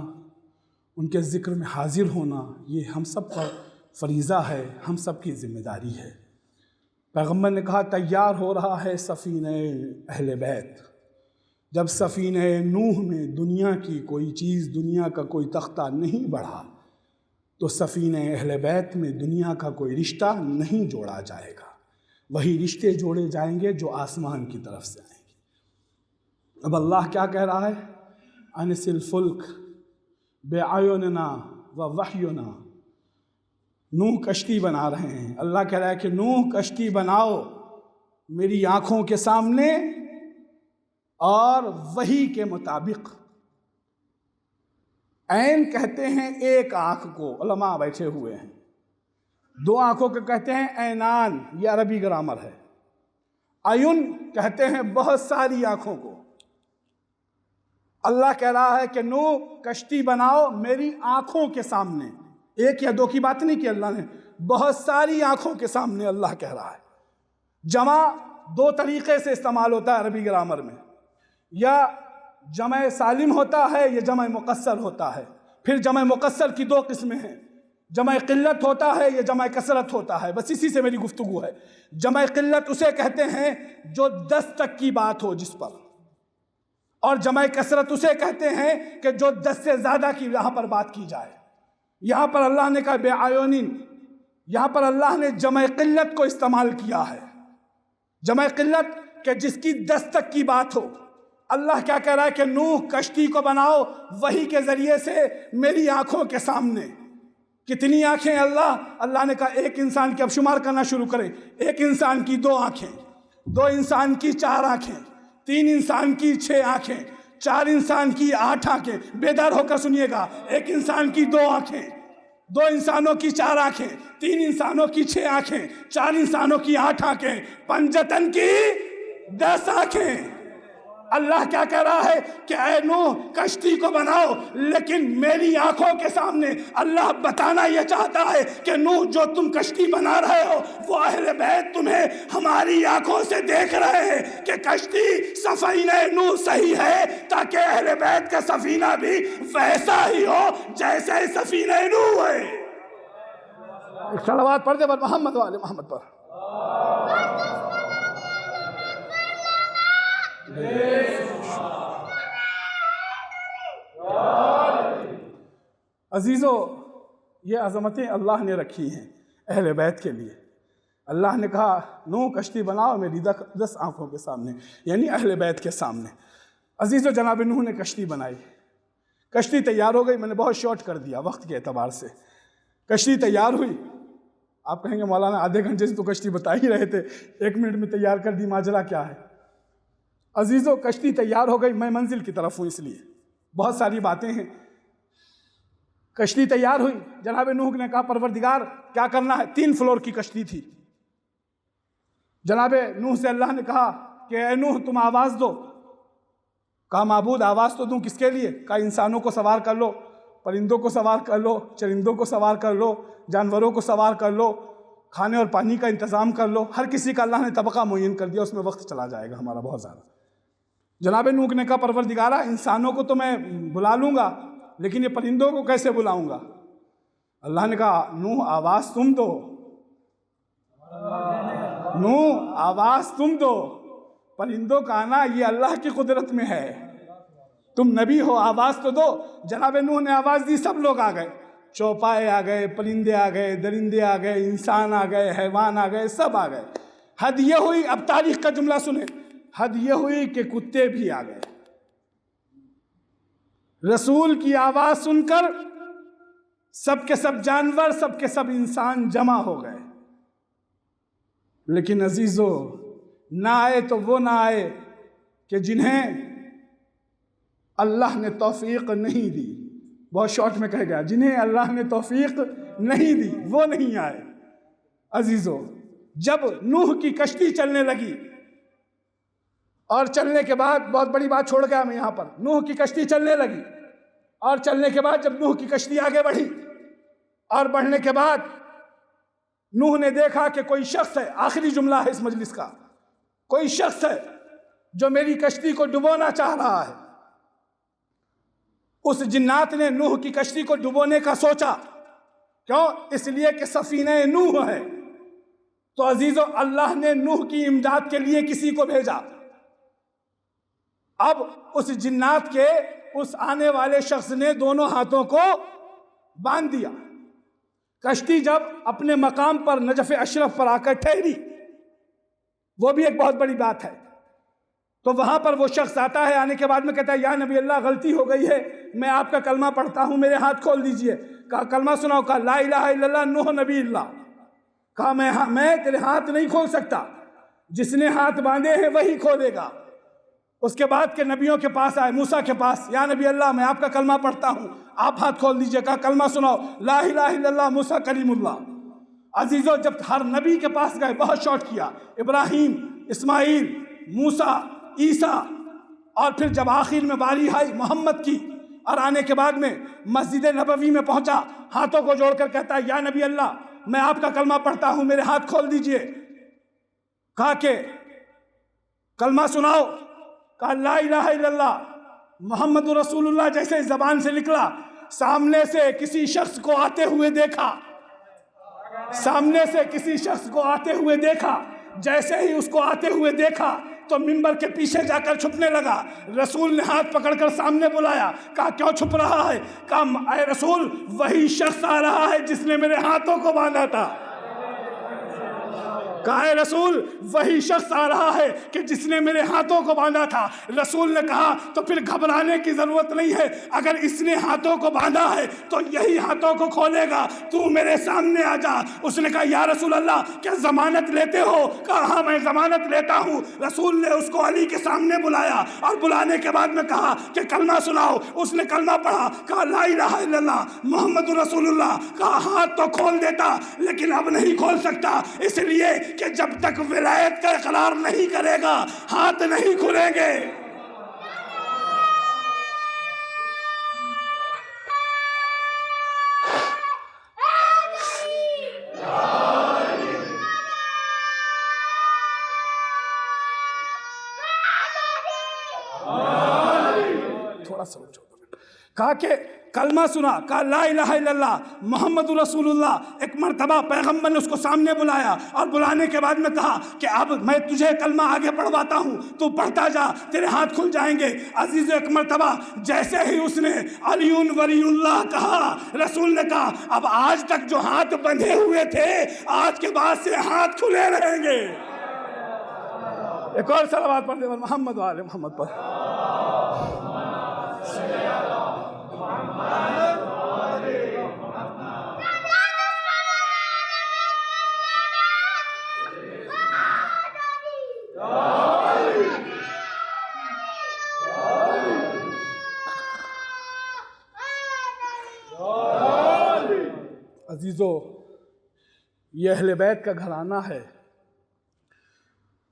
ان کے ذکر میں حاضر ہونا، یہ ہم سب کا فریضہ ہے، ہم سب کی ذمہ داری ہے۔ پیغمبر نے کہا تیار ہو رہا ہے سفینہ اہل بیت۔ جب سفینہ نوح میں دنیا کی کوئی چیز، دنیا کا کوئی تختہ نہیں بڑھا تو سفینہ اہل بیت میں دنیا کا کوئی رشتہ نہیں جوڑا جائے گا۔ وہی رشتے جوڑے جائیں گے جو آسمان کی طرف سے آئیں گے۔ اب اللہ کیا کہہ رہا ہے؟ انس الفلک بِأَعْيُنِنَا وَوَحْيُنَا۔ نوح کشتی بنا رہے ہیں۔ اللہ کہہ رہا ہے کہ نوح کشتی بناؤ میری آنکھوں کے سامنے اور وحی کے مطابق۔ عین کہتے ہیں ایک آنکھ کو، علماء بیٹھے ہوئے ہیں، دو آنکھوں کو کہتے ہیں عینان، یہ عربی گرامر ہے۔ عیون کہتے ہیں بہت ساری آنکھوں کو۔ اللہ کہہ رہا ہے کہ نوح کشتی بناؤ میری آنکھوں کے سامنے۔ ایک یا دو کی بات نہیں کی اللہ نے، بہت ساری آنکھوں کے سامنے اللہ کہہ رہا ہے۔ جمع دو طریقے سے استعمال ہوتا ہے عربی گرامر میں، یا جمع سالم ہوتا ہے یا جمع مقصر ہوتا ہے۔ پھر جمع مقصر کی دو قسمیں ہیں، جمع قلت ہوتا ہے یا جمع کثرت ہوتا ہے۔ بس اسی سے میری گفتگو ہے۔ جمع قلت اسے کہتے ہیں جو 10 تک کی بات ہو جس پر، اور جمع کثرت اسے کہتے ہیں کہ جو 10 سے زیادہ کی یہاں پر بات کی جائے۔ یہاں پر اللہ نے کہا بِأَعْيُنٍ، یہاں پر اللہ نے جمع قلت کو استعمال کیا ہے۔ جمع قلت کہ جس کی 10 تک کی بات ہو۔ اللہ کیا کہہ رہا ہے کہ نوح کشتی کو بناؤ وحی کے ذریعے سے میری آنکھوں کے سامنے۔ کتنی آنکھیں اللہ نے کہا ایک انسان کی، اب شمار کرنا شروع کریں۔ ایک انسان کی 2 آنکھیں، 2 انسان کی 4 آنکھیں، 3 انسان کی 6 آنکھیں، 4 انسان کی 8 آنکھیں۔ بیدار ہو کر سنیے گا، ایک انسان کی 2 آنکھیں، 2 انسانوں کی 4 آنکھیں، 3 انسانوں کی 6 آنکھیں، 4 انسانوں کی 8 آنکھیں، پنجتن کی 10 آنکھیں۔ اللہ کیا کہہ رہا ہے کہ اے نوح کشتی کو بناؤ لیکن میری آنکھوں کے سامنے۔ اللہ بتانا یہ چاہتا ہے کہ نوح جو تم کشتی بنا رہے ہو وہ اہل بیت تمہیں ہماری آنکھوں سے دیکھ رہے ہیں کہ کشتی سفینہ نوح صحیح ہے، تاکہ اہل بیت کا سفینہ بھی ویسا ہی ہو جیسے سفینہ نوح ہے۔ ایک صلوات پڑھ دے پر محمد والے محمد پر۔ عزیزو، یہ عظمتیں اللہ نے رکھی ہیں۔ اہل بیت کے لیے۔ اللہ نے کہا نوح کشتی بناؤ میری 10 آنکھوں کے سامنے، یعنی اہل بیت کے سامنے۔ عزیزو جناب نوح نے کشتی بنائی، کشتی تیار ہو گئی۔ میں نے بہت شارٹ کر دیا وقت کے اعتبار سے۔ کشتی تیار ہوئی، آپ کہیں گے مولانا آدھے گھنٹے سے تو کشتی بتا ہی رہے تھے، 1 منٹ میں تیار کر دی، ماجرا کیا ہے؟ عزیزو کشتی تیار ہو گئی، میں منزل کی طرف ہوں اس لیے بہت ساری باتیں ہیں۔ کشتی تیار ہوئی، جناب نوح نے کہا پروردگار کیا کرنا ہے؟ 3 فلور کی کشتی تھی۔ جناب نوح سے اللہ نے کہا کہ اے نوح تم آواز دو۔ کہا معبود آواز تو دوں کس کے لیے؟ کہا انسانوں کو سوار کر لو، پرندوں کو سوار کر لو، چرندوں کو سوار کر لو، جانوروں کو سوار کر لو، کھانے اور پانی کا انتظام کر لو۔ ہر کسی کا اللہ نے طبقہ معین کر دیا، اس میں وقت چلا جائے گا ہمارا بہت زیادہ۔ جناب نوح نے کہا پروردگارا انسانوں کو تو میں بلا لوں گا، لیکن یہ پرندوں کو کیسے بلاؤں گا؟ اللہ نے کہا نوح آواز تم دو، نوح آواز تم دو، پرندوں کا آنا یہ اللہ کی قدرت میں ہے، تم نبی ہو آواز تو دو۔ جناب نوح نے آواز دی، سب لوگ آ گئے، چوپائے آ گئے، پرندے آ گئے، درندے آ گئے، انسان آ گئے، حیوان آ گئے، سب آ گئے۔ حد یہ ہوئی، اب تاریخ کا جملہ سنیں، حد یہ ہوئی کہ کتے بھی آ گئے۔ رسول کی آواز سن کر سب کے سب جانور، سب کے سب انسان جمع ہو گئے۔ لیکن عزیزو نہ آئے تو وہ نہ آئے کہ جنہیں اللہ نے توفیق نہیں دی، بہت شارٹ میں کہہ گیا، جنہیں اللہ نے توفیق نہیں دی وہ نہیں آئے۔ عزیزو جب نوح کی کشتی چلنے لگی، اور چلنے کے بعد بہت بڑی بات چھوڑ گیا میں یہاں پر، نوح کی کشتی چلنے لگی، اور چلنے کے بعد جب نوح کی کشتی آگے بڑھی، اور بڑھنے کے بعد نوح نے دیکھا کہ کوئی شخص ہے، آخری جملہ ہے اس مجلس کا، کوئی شخص ہے جو میری کشتی کو ڈبونا چاہ رہا ہے۔ اس جنات نے نوح کی کشتی کو ڈبونے کا سوچا، کیوں؟ اس لیے کہ سفینہ نوح ہے۔ تو عزیزو اللہ نے نوح کی امداد کے لیے کسی کو بھیجا۔ اب اس جنات کے اس آنے والے شخص نے دونوں ہاتھوں کو باندھ دیا۔ کشتی جب اپنے مقام پر نجف اشرف پر آ کر ٹھہری، وہ بھی ایک بہت بڑی بات ہے، تو وہاں پر وہ شخص آتا ہے، آنے کے بعد میں کہتا ہے یا نبی اللہ غلطی ہو گئی ہے، میں آپ کا کلمہ پڑھتا ہوں، میرے ہاتھ کھول دیجئے۔ کہا کلمہ سناؤ، کہا لا الہ الا اللہ نوح نبی اللہ۔ کہا میں تیرے ہاتھ نہیں کھول سکتا، جس نے ہاتھ باندھے ہیں وہی کھولے گا۔ اس کے بعد کے نبیوں کے پاس آئے، موسیٰ کے پاس، یا نبی اللہ میں آپ کا کلمہ پڑھتا ہوں، آپ ہاتھ کھول دیجئے۔ کہا کلمہ سناؤ، لا الہ الا اللہ موسیٰ کلیم اللہ۔ عزیزو جب ہر نبی کے پاس گئے، بہت شارٹ کیا، ابراہیم، اسماعیل، موسیٰ، عیسیٰ، اور پھر جب آخر میں باری آئی محمد کی، اور آنے کے بعد میں مسجد نبوی میں پہنچا، ہاتھوں کو جوڑ کر کہتا ہے یا نبی اللہ میں آپ کا کلمہ پڑھتا ہوں، میرے ہاتھ کھول دیجئے۔ کہا کہ کلمہ سناؤ، کہا لا الہ الا اللہ محمد رسول اللہ جیسے زبان سے نکلا، سامنے سے کسی شخص کو آتے ہوئے دیکھا، سامنے سے کسی شخص کو آتے ہوئے دیکھا، جیسے ہی اس کو آتے ہوئے دیکھا تو منبر کے پیچھے جا کر چھپنے لگا۔ رسول نے ہاتھ پکڑ کر سامنے بلایا، کہا کیوں چھپ رہا ہے؟ کہا اے رسول وہی شخص آ رہا ہے جس نے میرے ہاتھوں کو باندھا تھا۔ کہا اے رسول وہی شخص آ رہا ہے کہ جس نے میرے ہاتھوں کو باندھا تھا۔ رسول نے کہا تو پھر گھبرانے کی ضرورت نہیں ہے، اگر اس نے ہاتھوں کو باندھا ہے تو یہی ہاتھوں کو کھولے گا، تو میرے سامنے آ جا۔ اس نے کہا یا رسول اللہ کیا ضمانت لیتے ہو؟ کہا ہاں میں ضمانت لیتا ہوں۔ رسول نے اس کو علی کے سامنے بلایا، اور بلانے کے بعد میں کہا کہ کلمہ سناؤ۔ اس نے کلمہ پڑھا، کہا لا الہ الا اللہ محمد رسول اللہ۔ کہا ہاتھ تو کھول دیتا لیکن اب نہیں کھول سکتا، اس لیے کہ جب تک ولایت کا اقرار نہیں کرے گا ہاتھ نہیں کھلیں گے۔ تھوڑا سا کہا کہ کلمہ سنا، کہا لا الہ الا اللہ محمد رسول اللہ۔ ایک مرتبہ پیغمبر نے اس کو سامنے بلایا اور بلانے کے بعد میں کہا کہ اب میں تجھے کلمہ آگے پڑھواتا ہوں، تو پڑھتا جا، تیرے ہاتھ کھل جائیں گے۔ عزیز ایک مرتبہ جیسے ہی اس نے علی ولی اللہ کہا، رسول نے کہا اب آج تک جو ہاتھ بندھے ہوئے تھے آج کے بعد سے ہاتھ کھلے رہیں گے۔ ایک اور صلوات پڑھ دے محمد وآل محمد پر۔ عزیزو، یہ اہل بیت کا گھرانہ ہے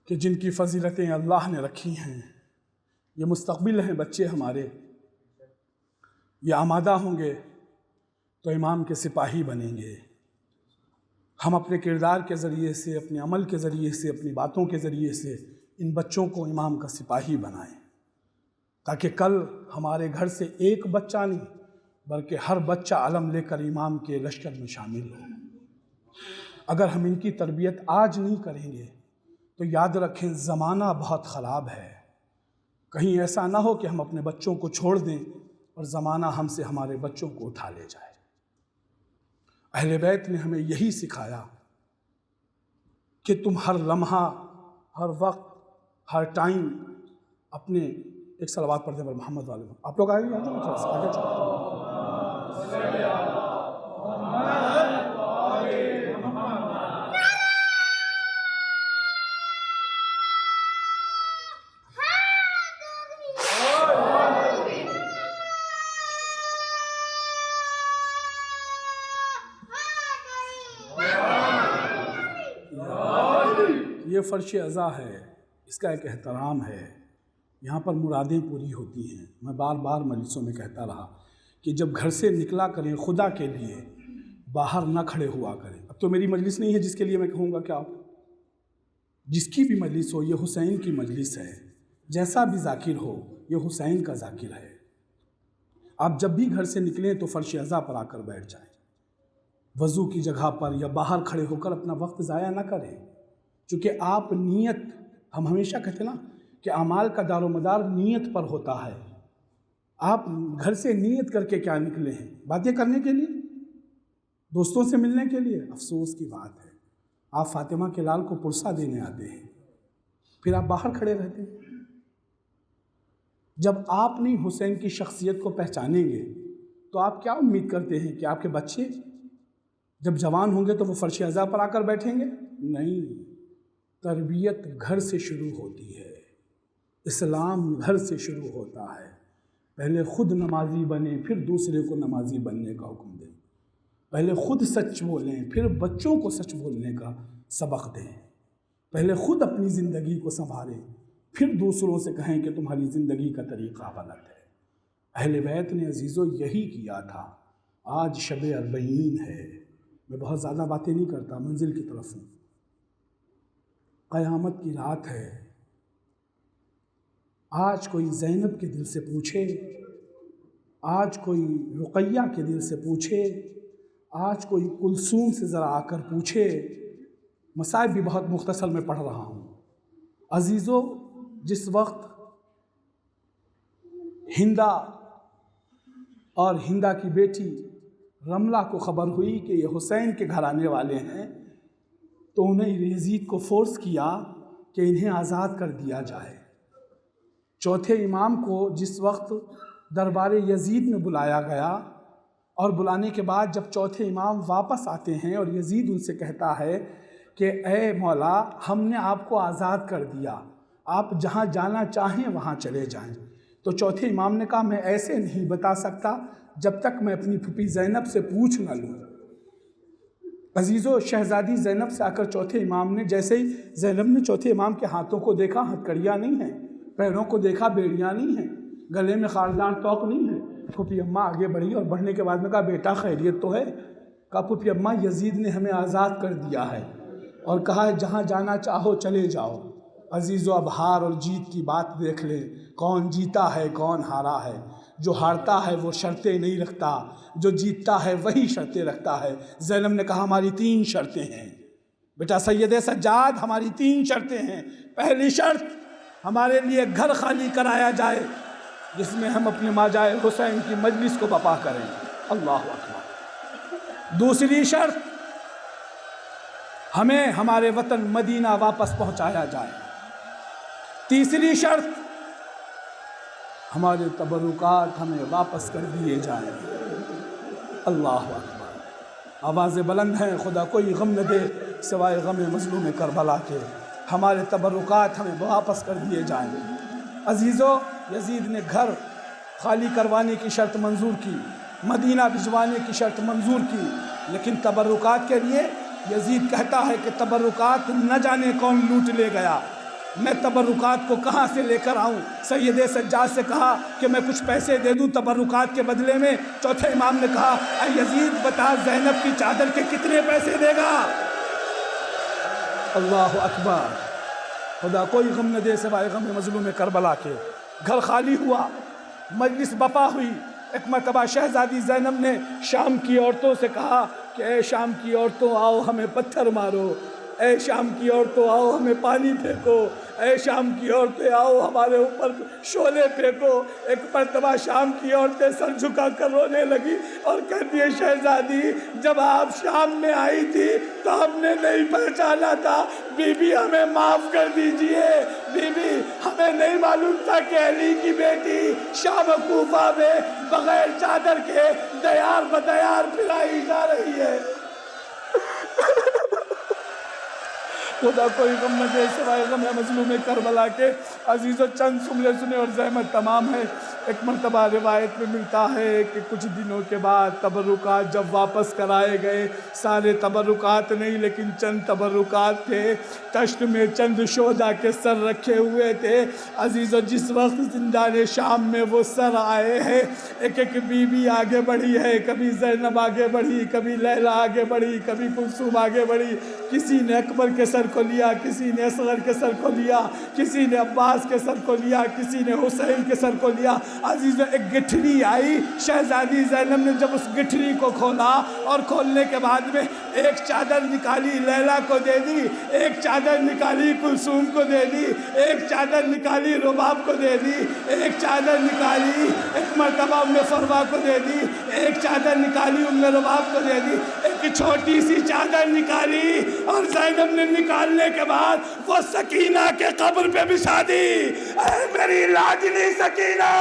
کہ جن کی فضیلتیں اللہ نے رکھی ہیں۔ یہ مستقبل ہیں بچے ہمارے، یہ آمادہ ہوں گے تو امام کے سپاہی بنیں گے۔ ہم اپنے کردار کے ذریعے سے، اپنے عمل کے ذریعے سے، اپنی باتوں کے ذریعے سے ان بچوں کو امام کا سپاہی بنائیں، تاکہ کل ہمارے گھر سے ایک بچہ نہیں بلکہ ہر بچہ علم لے کر امام کے لشکر میں شامل ہو۔ اگر ہم ان کی تربیت آج نہیں کریں گے تو یاد رکھیں زمانہ بہت خراب ہے۔ کہیں ایسا نہ ہو کہ ہم اپنے بچوں کو چھوڑ دیں اور زمانہ ہم سے ہمارے بچوں کو اٹھا لے جائے۔ اہل بیت نے ہمیں یہی سکھایا کہ تم ہر لمحہ، ہر وقت، ہر ٹائم اپنے ایک صلوات پڑھتے پر محمد والے۔ آپ لوگ آئے آگے چلو۔ یہ فرش عزا ہے، اس کا ایک احترام ہے، یہاں پر مرادیں پوری ہوتی ہیں۔ میں بار بار مجلسوں میں کہتا رہا کہ جب گھر سے نکلا کریں خدا کے لیے، باہر نہ کھڑے ہوا کریں۔ اب تو میری مجلس نہیں ہے جس کے لیے میں کہوں گا کہ آپ جس کی بھی مجلس ہو، یہ حسین کی مجلس ہے، جیسا بھی ذاکر ہو یہ حسین کا ذاکر ہے۔ آپ جب بھی گھر سے نکلیں تو فرش عزا پر آ کر بیٹھ جائیں، وضو کی جگہ پر یا باہر کھڑے ہو کر اپنا وقت ضائع نہ کریں، چونکہ آپ نیت، ہم ہمیشہ کہتے ہیں نا کہ اعمال کا دار و مدار نیت پر ہوتا ہے۔ آپ گھر سے نیت کر کے کیا نکلے ہیں؟ باتیں کرنے کے لیے، دوستوں سے ملنے کے لیے؟ افسوس کی بات ہے، آپ فاطمہ کے لال کو پرسہ دینے آتے ہیں، پھر آپ باہر کھڑے رہتے ہیں۔ جب آپ نہیں حسین کی شخصیت کو پہچانیں گے تو آپ کیا امید کرتے ہیں کہ آپ کے بچے جب جوان ہوں گے تو وہ فرش عزا پر آ کر بیٹھیں گے؟ نہیں، تربیت گھر سے شروع ہوتی ہے، اسلام گھر سے شروع ہوتا ہے۔ پہلے خود نمازی بنیں پھر دوسرے کو نمازی بننے کا حکم دیں، پہلے خود سچ بولیں پھر بچوں کو سچ بولنے کا سبق دیں، پہلے خود اپنی زندگی کو سنبھالیں پھر دوسروں سے کہیں کہ تمہاری زندگی کا طریقہ غلط ہے۔ اہل بیت نے عزیزو یہی کیا تھا۔ آج شب اربعین ہے، میں بہت زیادہ باتیں نہیں کرتا، منزل کی طرف ہوں۔ قیامت کی رات ہے، آج کوئی زینب کے دل سے پوچھے، آج کوئی رقیہ کے دل سے پوچھے، آج کوئی کلثوم سے ذرا آ کر پوچھے۔ مصائب بھی بہت مختصر میں پڑھ رہا ہوں۔ عزیزو، جس وقت ہندا اور ہندا کی بیٹی رملہ کو خبر ہوئی کہ یہ حسین کے گھر آنے والے ہیں تو انہیں یزید کو فورس کیا کہ انہیں آزاد کر دیا جائے۔ چوتھے امام کو جس وقت دربار یزید میں بلایا گیا اور بلانے کے بعد جب چوتھے امام واپس آتے ہیں اور یزید ان سے کہتا ہے کہ اے مولا، ہم نے آپ کو آزاد کر دیا، آپ جہاں جانا چاہیں وہاں چلے جائیں، تو چوتھے امام نے کہا میں ایسے نہیں بتا سکتا جب تک میں اپنی پھوپھی زینب سے پوچھ نہ لوں۔ عزیزو، شہزادی زینب سے آ کر چوتھے امام نے، جیسے ہی زینب نے چوتھے امام کے ہاتھوں کو دیکھا، ہتھکڑیاں نہیں ہیں، پیروں کو دیکھا، بیڑیاں نہیں ہیں، گلے میں خاردار توق نہیں ہے، پھوپھی اماں آگے بڑھی اور بڑھنے کے بعد میں کہا بیٹا خیریت تو ہے؟ کہا پھوپھی اماں یزید نے ہمیں آزاد کر دیا ہے اور کہا ہے جہاں جانا چاہو چلے جاؤ۔ عزیزو، اب ہار اور جیت کی بات دیکھ لیں، کون جیتا ہے کون ہارا ہے۔ جو ہارتا ہے وہ شرطیں نہیں رکھتا، جو جیتتا ہے وہی شرطیں رکھتا ہے۔ زینب نے کہا ہماری 3 شرطیں ہیں بیٹا سید سجاد، ہماری 3 شرطیں ہیں۔ پہلی شرط، ہمارے لیے گھر خالی کرایا جائے جس میں ہم اپنے ماجائے حسین کی مجلس کو بپا کریں۔ اللہ اکبر۔ دوسری شرط، ہمیں ہمارے وطن مدینہ واپس پہنچایا جائے۔ تیسری شرط، ہمارے تبرکات ہمیں واپس کر دیے جائیں۔ اللہ اکبر۔ آوازیں بلند ہیں، خدا کوئی غم نہ دے سوائے غم مظلوم کربلا کے، ہمارے تبرکات ہمیں واپس کر دیے جائیں۔ عزیزو، یزید نے گھر خالی کروانے کی شرط منظور کی، مدینہ بھجوانے کی شرط منظور کی، لیکن تبرکات کے لیے یزید کہتا ہے کہ تبرکات نہ جانے کون لوٹ لے گیا، میں تبرکات کو کہاں سے لے کر آؤں۔ سید سجاد سے کہا کہ میں کچھ پیسے دے دوں تبرکات کے بدلے میں۔ چوتھے امام نے کہا اے یزید بتا زینب کی چادر کے کتنے پیسے دے گا۔ اللہ اکبر۔ خدا کوئی غم نہ دے سوائے غم مظلوم کربلا کے۔ گھر خالی ہوا، مجلس بپا ہوئی۔ ایک مرتبہ شہزادی زینب نے شام کی عورتوں سے کہا کہ اے شام کی عورتوں آؤ ہمیں پتھر مارو، اے شام کی عورتوں آؤ ہمیں پانی پھینکو، اے شام کی عورتیں آؤ ہمارے اوپر شعلے پھینکو۔ ایک مرتبہ شام کی عورتیں سر جھکا کر رونے لگی اور کہتی ہے شہزادی جب آپ شام میں آئی تھی تو ہم نے نہیں پہچانا تھا، بی بی ہمیں معاف کر دیجئے، بی بی ہمیں نہیں معلوم تھا کہ علی کی بیٹی شام کوفہ میں بغیر چادر کے دیار بدیار پھرائی جا رہی ہے۔ خدا کوئی غم نہ دے سوائے غم مظلوم کربلا کے۔ عزیزو چند جملے سنے اور زحمت تمام ہے۔ ایک مرتبہ روایت میں ملتا ہے کہ کچھ دنوں کے بعد تبرکات جب واپس کرائے گئے، سارے تبرکات نہیں لیکن چند تبرکات تھے، تشت میں چند شہداء کے سر رکھے ہوئے تھے۔ عزیزو جس وقت زندان شام میں وہ سر آئے ہیں، ایک ایک بی بی آگے بڑھی ہے، کبھی زینب آگے بڑھی، کبھی لیلا آگے بڑھی، کبھی کلثوم آگے بڑھی، کسی نے اکبر کے سر کو لیا، کسی نے اصغر کے سر کو لیا، کسی نے عباس کے سر کو لیا، کسی نے حسین کے سر کو لیا۔ عزیزو ایک گٹھری آئی، شہزادی زینب نے جب اس گٹھری کو کھولا اور کھولنے کے بعد میں ایک چادر نکالی لیلا کو دے دی، ایک چادر نکالی کلثوم کو دے دی، ایک چادر نکالی رباب کو دے دی، ایک چادر نکالی ایک مرتبہ ام فروا کو دے دی، ایک چادر نکالی ام رباب کو دے دی، ایک چھوٹی سی چادر نکالی اور زینب نے نکالنے کے بعد وہ سکینہ کے قبر پہ بچھا دی۔ اے میری لاڈلی سکینہ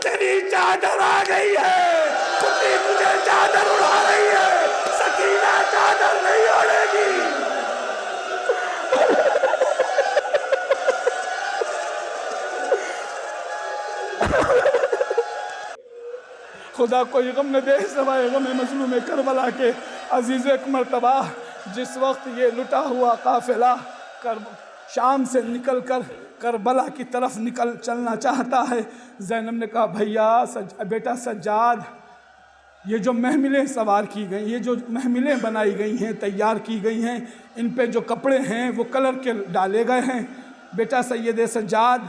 تیری چادر آ گئی ہے، تجھے چادر اڑا رہی ہے، سکینہ چادر نہیں اڑے گی۔ خدا کوئی غم نہ دے سوائے غم مظلوم کربلا کے۔ عزیز ایک مرتبہ جس وقت یہ لٹا ہوا قافلہ شام سے نکل کر کربلا کی طرف چلنا چاہتا ہے، زینب نے کہا بھیا بیٹا سجاد یہ جو محملیں سوار کی گئی، یہ جو محملیں بنائی گئی ہیں تیار کی گئی ہیں، ان پہ جو کپڑے ہیں وہ کلر کے ڈالے گئے ہیں، بیٹا سید سجاد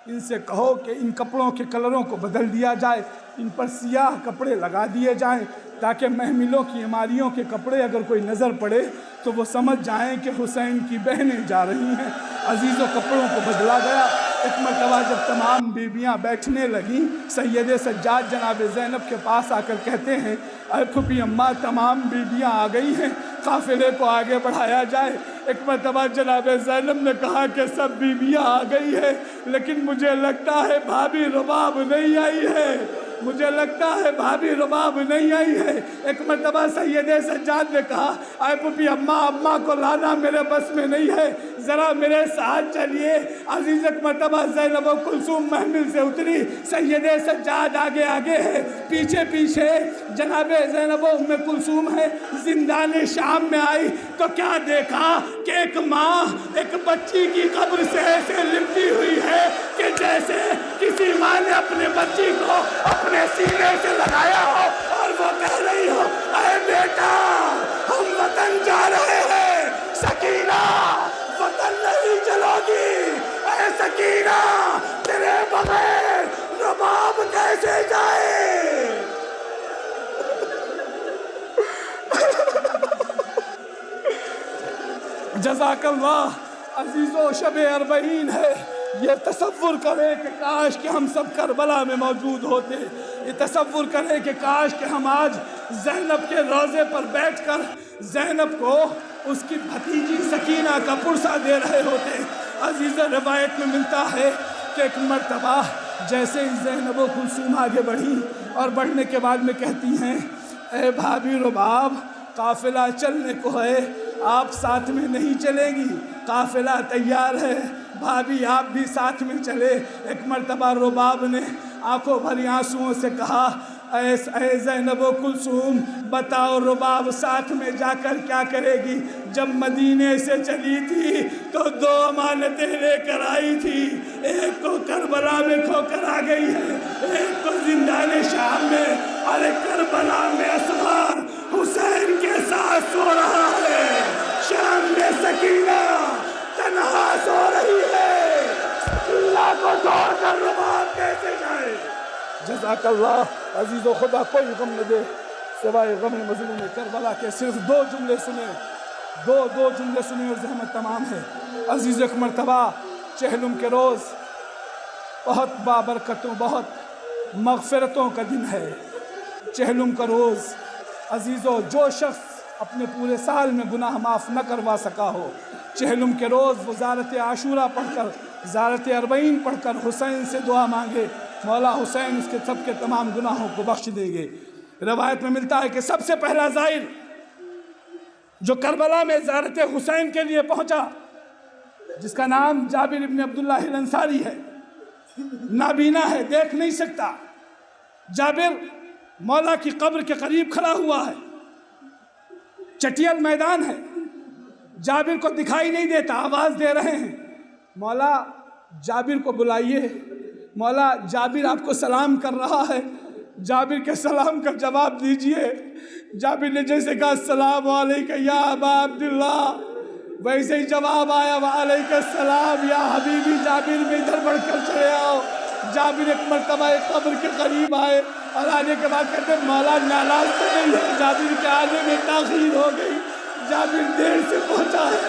ان سے کہو کہ ان کپڑوں کے کلروں کو بدل دیا جائے، ان پر سیاہ کپڑے لگا دیے جائیں تاکہ محملوں کی عماریوں کے کپڑے اگر کوئی نظر پڑے تو وہ سمجھ جائیں کہ حسین کی بہنیں جا رہی ہیں۔ عزیزوں کپڑوں کو بدلا گیا۔ ایک مرتبہ جب تمام بیویاں بیٹھنے لگیں، سید سجاد جناب زینب کے پاس آ کر کہتے ہیں اے پھوپھی اماں تمام بیویاں آ گئی ہیں، قافلے کو آگے بڑھایا جائے۔ ایک مرتبہ جناب زینب نے کہا کہ سب بیویاں آ گئی ہیں لیکن مجھے لگتا ہے بھابی رباب نہیں آئی ہے، مجھے لگتا ہے بھابی رباب نہیں آئی ہے۔ ایک مرتبہ سید سجاد نے کہا اے پھوپھی اماں کو لانا میرے بس میں نہیں ہے، ذرا میرے ساتھ چلیے۔ عزیز ایک مرتبہ زینب و کلثوم محمل سے اتری، سید سجاد آگے آگے ہے، پیچھے پیچھے جناب زینب و ام کلثوم ہے۔ زندان شام میں آئی تو کیا دیکھا کہ ایک ماں ایک بچی کی قبر سے ایسے لپٹی ہوئی ہے کہ جیسے کسی ماں نے اپنے بچی کو اپنے سینے سے لگایا ہو اور وہ کہہ رہی ہو اے بیٹا ہم وطن جا رہے ہیں، سکینہ وطن نہیں چلو گی، اے سکینہ تیرے بغیر رباب کیسے جائے جزاک اللہ عزیزو، شب اربعین ہے، یہ تصور کریں کہ کاش کہ ہم سب کربلا میں موجود ہوتے، یہ تصور کریں کہ کاش کہ ہم آج زینب کے روضے پر بیٹھ کر زینب کو اس کی بھتیجی سکینہ کا پرسہ دے رہے ہوتے۔ عزیز، روایت میں ملتا ہے کہ ایک مرتبہ جیسے ہی زینب و کلثوم آگے بڑھی اور بڑھنے کے بعد میں کہتی ہیں، اے بھابھی رباب، قافلہ چلنے کو ہے، آپ ساتھ میں نہیں چلیں گی؟ قافلہ تیار ہے، بھابھی آپ بھی ساتھ میں چلے۔ ایک مرتبہ رباب نے آنکھوں بھری آنسوؤں سے کہا، اے زینب و کلثوم، بتاؤ رباب ساتھ میں جا کر کیا کرے گی؟ جب مدینے سے چلی تھی تو 2 امانتیں لے کر آئی تھی، ایک کو کربلا میں کھو کر آ گئی ہے، ایک کو زندان شام میں، اور ایک کربلا میں اصغر حسین کے ساتھ سو رہا ہے، شام میں سکینہ تنہا سو رہی ہے، اللہ کو چھوڑ کر رباب کیسے جائے؟ جزاک اللہ عزیزو، خدا کوئی غم نہ دے سوائے غم مظلوم کربلا کے۔ صرف 2 جملے سنے، دو جملے سنے اور زحمت تمام ہے۔ عزیز، ایک مرتبہ چہلم کے روز بہت بابرکتوں، بہت مغفرتوں کا دن ہے، چہلم کا روز۔ عزیزو، جو شخص اپنے پورے سال میں گناہ معاف نہ کروا سکا ہو، چہلم کے روز وہ زیارت عاشورہ پڑھ کر، زیارت اربعین پڑھ کر حسین سے دعا مانگے، مولا حسین اس کے سب کے تمام گناہوں کو بخش دیں گے۔ روایت میں ملتا ہے کہ سب سے پہلا زائر جو کربلا میں زیارت حسین کے لیے پہنچا، جس کا نام جابر ابن عبداللہ الانصاری ہے، نابینا ہے، دیکھ نہیں سکتا۔ جابر مولا کی قبر کے قریب کھڑا ہوا ہے، چٹیل میدان ہے، جابر کو دکھائی نہیں دیتا، آواز دے رہے ہیں، مولا جابر کو بلائیے، مولا جابر آپ کو سلام کر رہا ہے، جابر کے سلام کا جواب دیجئے۔ جابر نے جیسے کہا السلام علیکم یا ابا عبداللہ، ویسے ہی جواب آیا وعلیکم السلام یا حبیبی جابر، میں ادھر بڑھ کر چلے آؤ۔ جابر ایک مرتبہ ایک قبر کے قریب آئے اور آنے کے بعد کہتے ہیں مولا ناراض تو نہیں ہے؟ جابر کے آنے میں تاخیر ہو گئی، جابر دیر سے پہنچا ہے،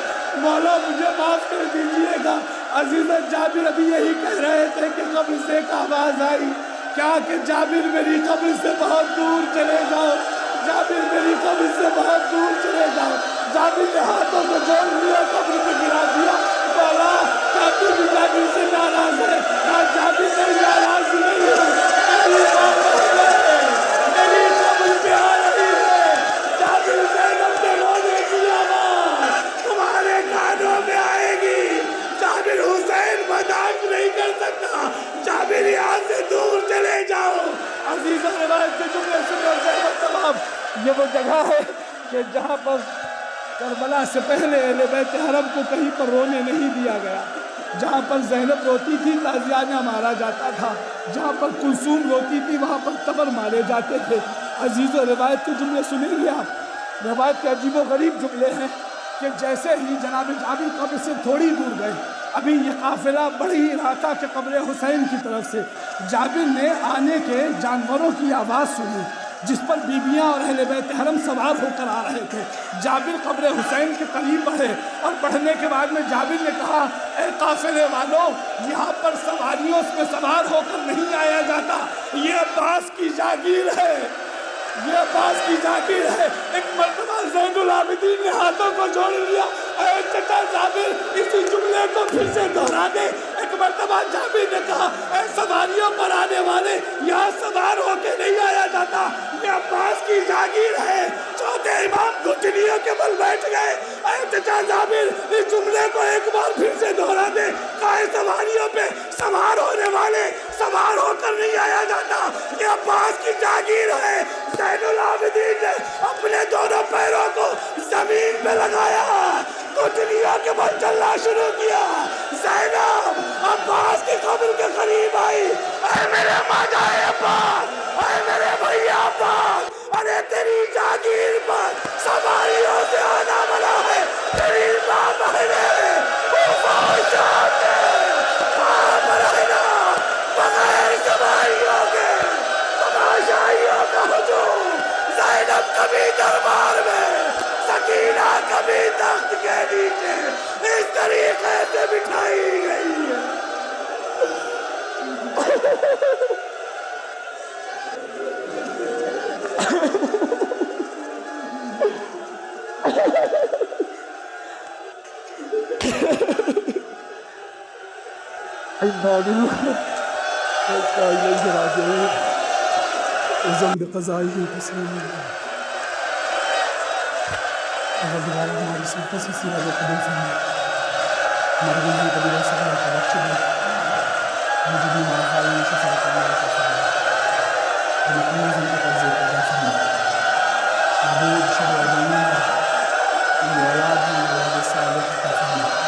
مولا مجھے معاف کر دیجئے گا۔ عزیزہ، جابر ابھی یہی کہہ رہے تھے کہ قبر سے ایک آواز آئی، کیا کہ جابر میری قبر سے بہت دور چلے جاؤ، جابر میری قبر سے بہت دور چلے جاؤ۔ جابر نے ہاتھوں کو جوڑ لیا، قبر پہ گرا دیا، مولا کیا تو بھی جابر سے ناراض ہے؟ کہا جابر میں ناراض نہیں ہوں، میری بات میری قبر پہ آ رہی ہے، جابر زینب کے رونے کی آواز تمہارے کانوں میں آئے گی، جابر حسین برداشت نہیں کر سکتا، جابر یہاں سے دور چلے جاؤ۔ عزیزہ، روایت کے جملے سنے اور زحمت تمام، یہ وہ جگہ ہے کہ جہاں پر کربلا سے پہلے اہل بیت حرم کو کہیں پر رونے نہیں دیا گیا، جہاں پر زینب روتی تھی تازیانہ مارا جاتا تھا، جہاں پر کلثوم روتی تھی وہاں پر قبر مارے جاتے تھے۔ عزیزو، روایت کے جملے سنیں گے آپ، روایت کے عجیب و غریب جملے ہیں کہ جیسے ہی جناب جابر قبر سے تھوڑی دور گئے، ابھی یہ قافلہ بڑھ ہی رہا تھا کہ قبر حسین کی طرف سے جابر نے آنے کے جانوروں کی آواز سنی جس پر بیویاں اور اہل بیت حرم سوار ہو کر آ رہے تھے۔ جابر قبر حسین کے قریب بڑھے اور بڑھنے کے بعد میں جابر نے کہا، اے قافلے والوں، یہاں پر سواریوں پہ سوار ہو کر نہیں آیا جاتا، یہ عباس کی جاگیر ہے، یہ عباس کی جاگیر ہے۔ ایک مرتبہ زین العابدین نے ہاتھوں کو جوڑ لیا، اے چچا جابر اسی جملے کو پھر سے دہرا دے۔ ایک مرتبہ جابر نے کہا، اے سواریوں پر آنے والے، یہاں سوار ہو کے نہیں آیا جاتا، یہ عباس کی جاگیر ہے۔ چوتھے امام گھٹنیوں کے بل بیٹھ گئے، اے چچا جابر اس جملے کو ایک بار پھر سے دہرا دے۔ کہا، سواریوں پہ سوار ہونے والے، سوار ہو کر نہیں آیا جاتا، یہ عباس کی جاگیر ہے۔ زین العابدین نے اپنے دونوں پیروں کو زمین پہ لگایا، گھٹنیوں کے بل چلنا شروع کیا۔ زینب عباس کی قبر کے قریب آئی، اے میرے ماجائے عباس، اے میرے بھیا عباس، ارے تیری جاگیر پر سواریوں سے آنا منع ہے، تیری ماں بہنیں کوفہ و شام میں وہاں پر رہنا بغیر سواریوں کے، تماشائیوں کا ہجوم۔ زینب کبھی دربار میں سکینہ کبھی تخت کے نیچے اس طریقے سے بٹھائی گئی ہے۔ اعظم بقضائه تسلیم اگر دوبارہ ہماری سلطت سی سیرت کو قبول فرمائے، ہمارے گناہ کبھی رہ سکے تو بخش دے، مجھے بھی ہمارے حال میں شفا کرنے کا فرمائے، ہمیں اپنے زندگی کا ذکر ادا فرمائے۔ معبود شب اربعین ہے، اولاد صالح عطا فرمائے۔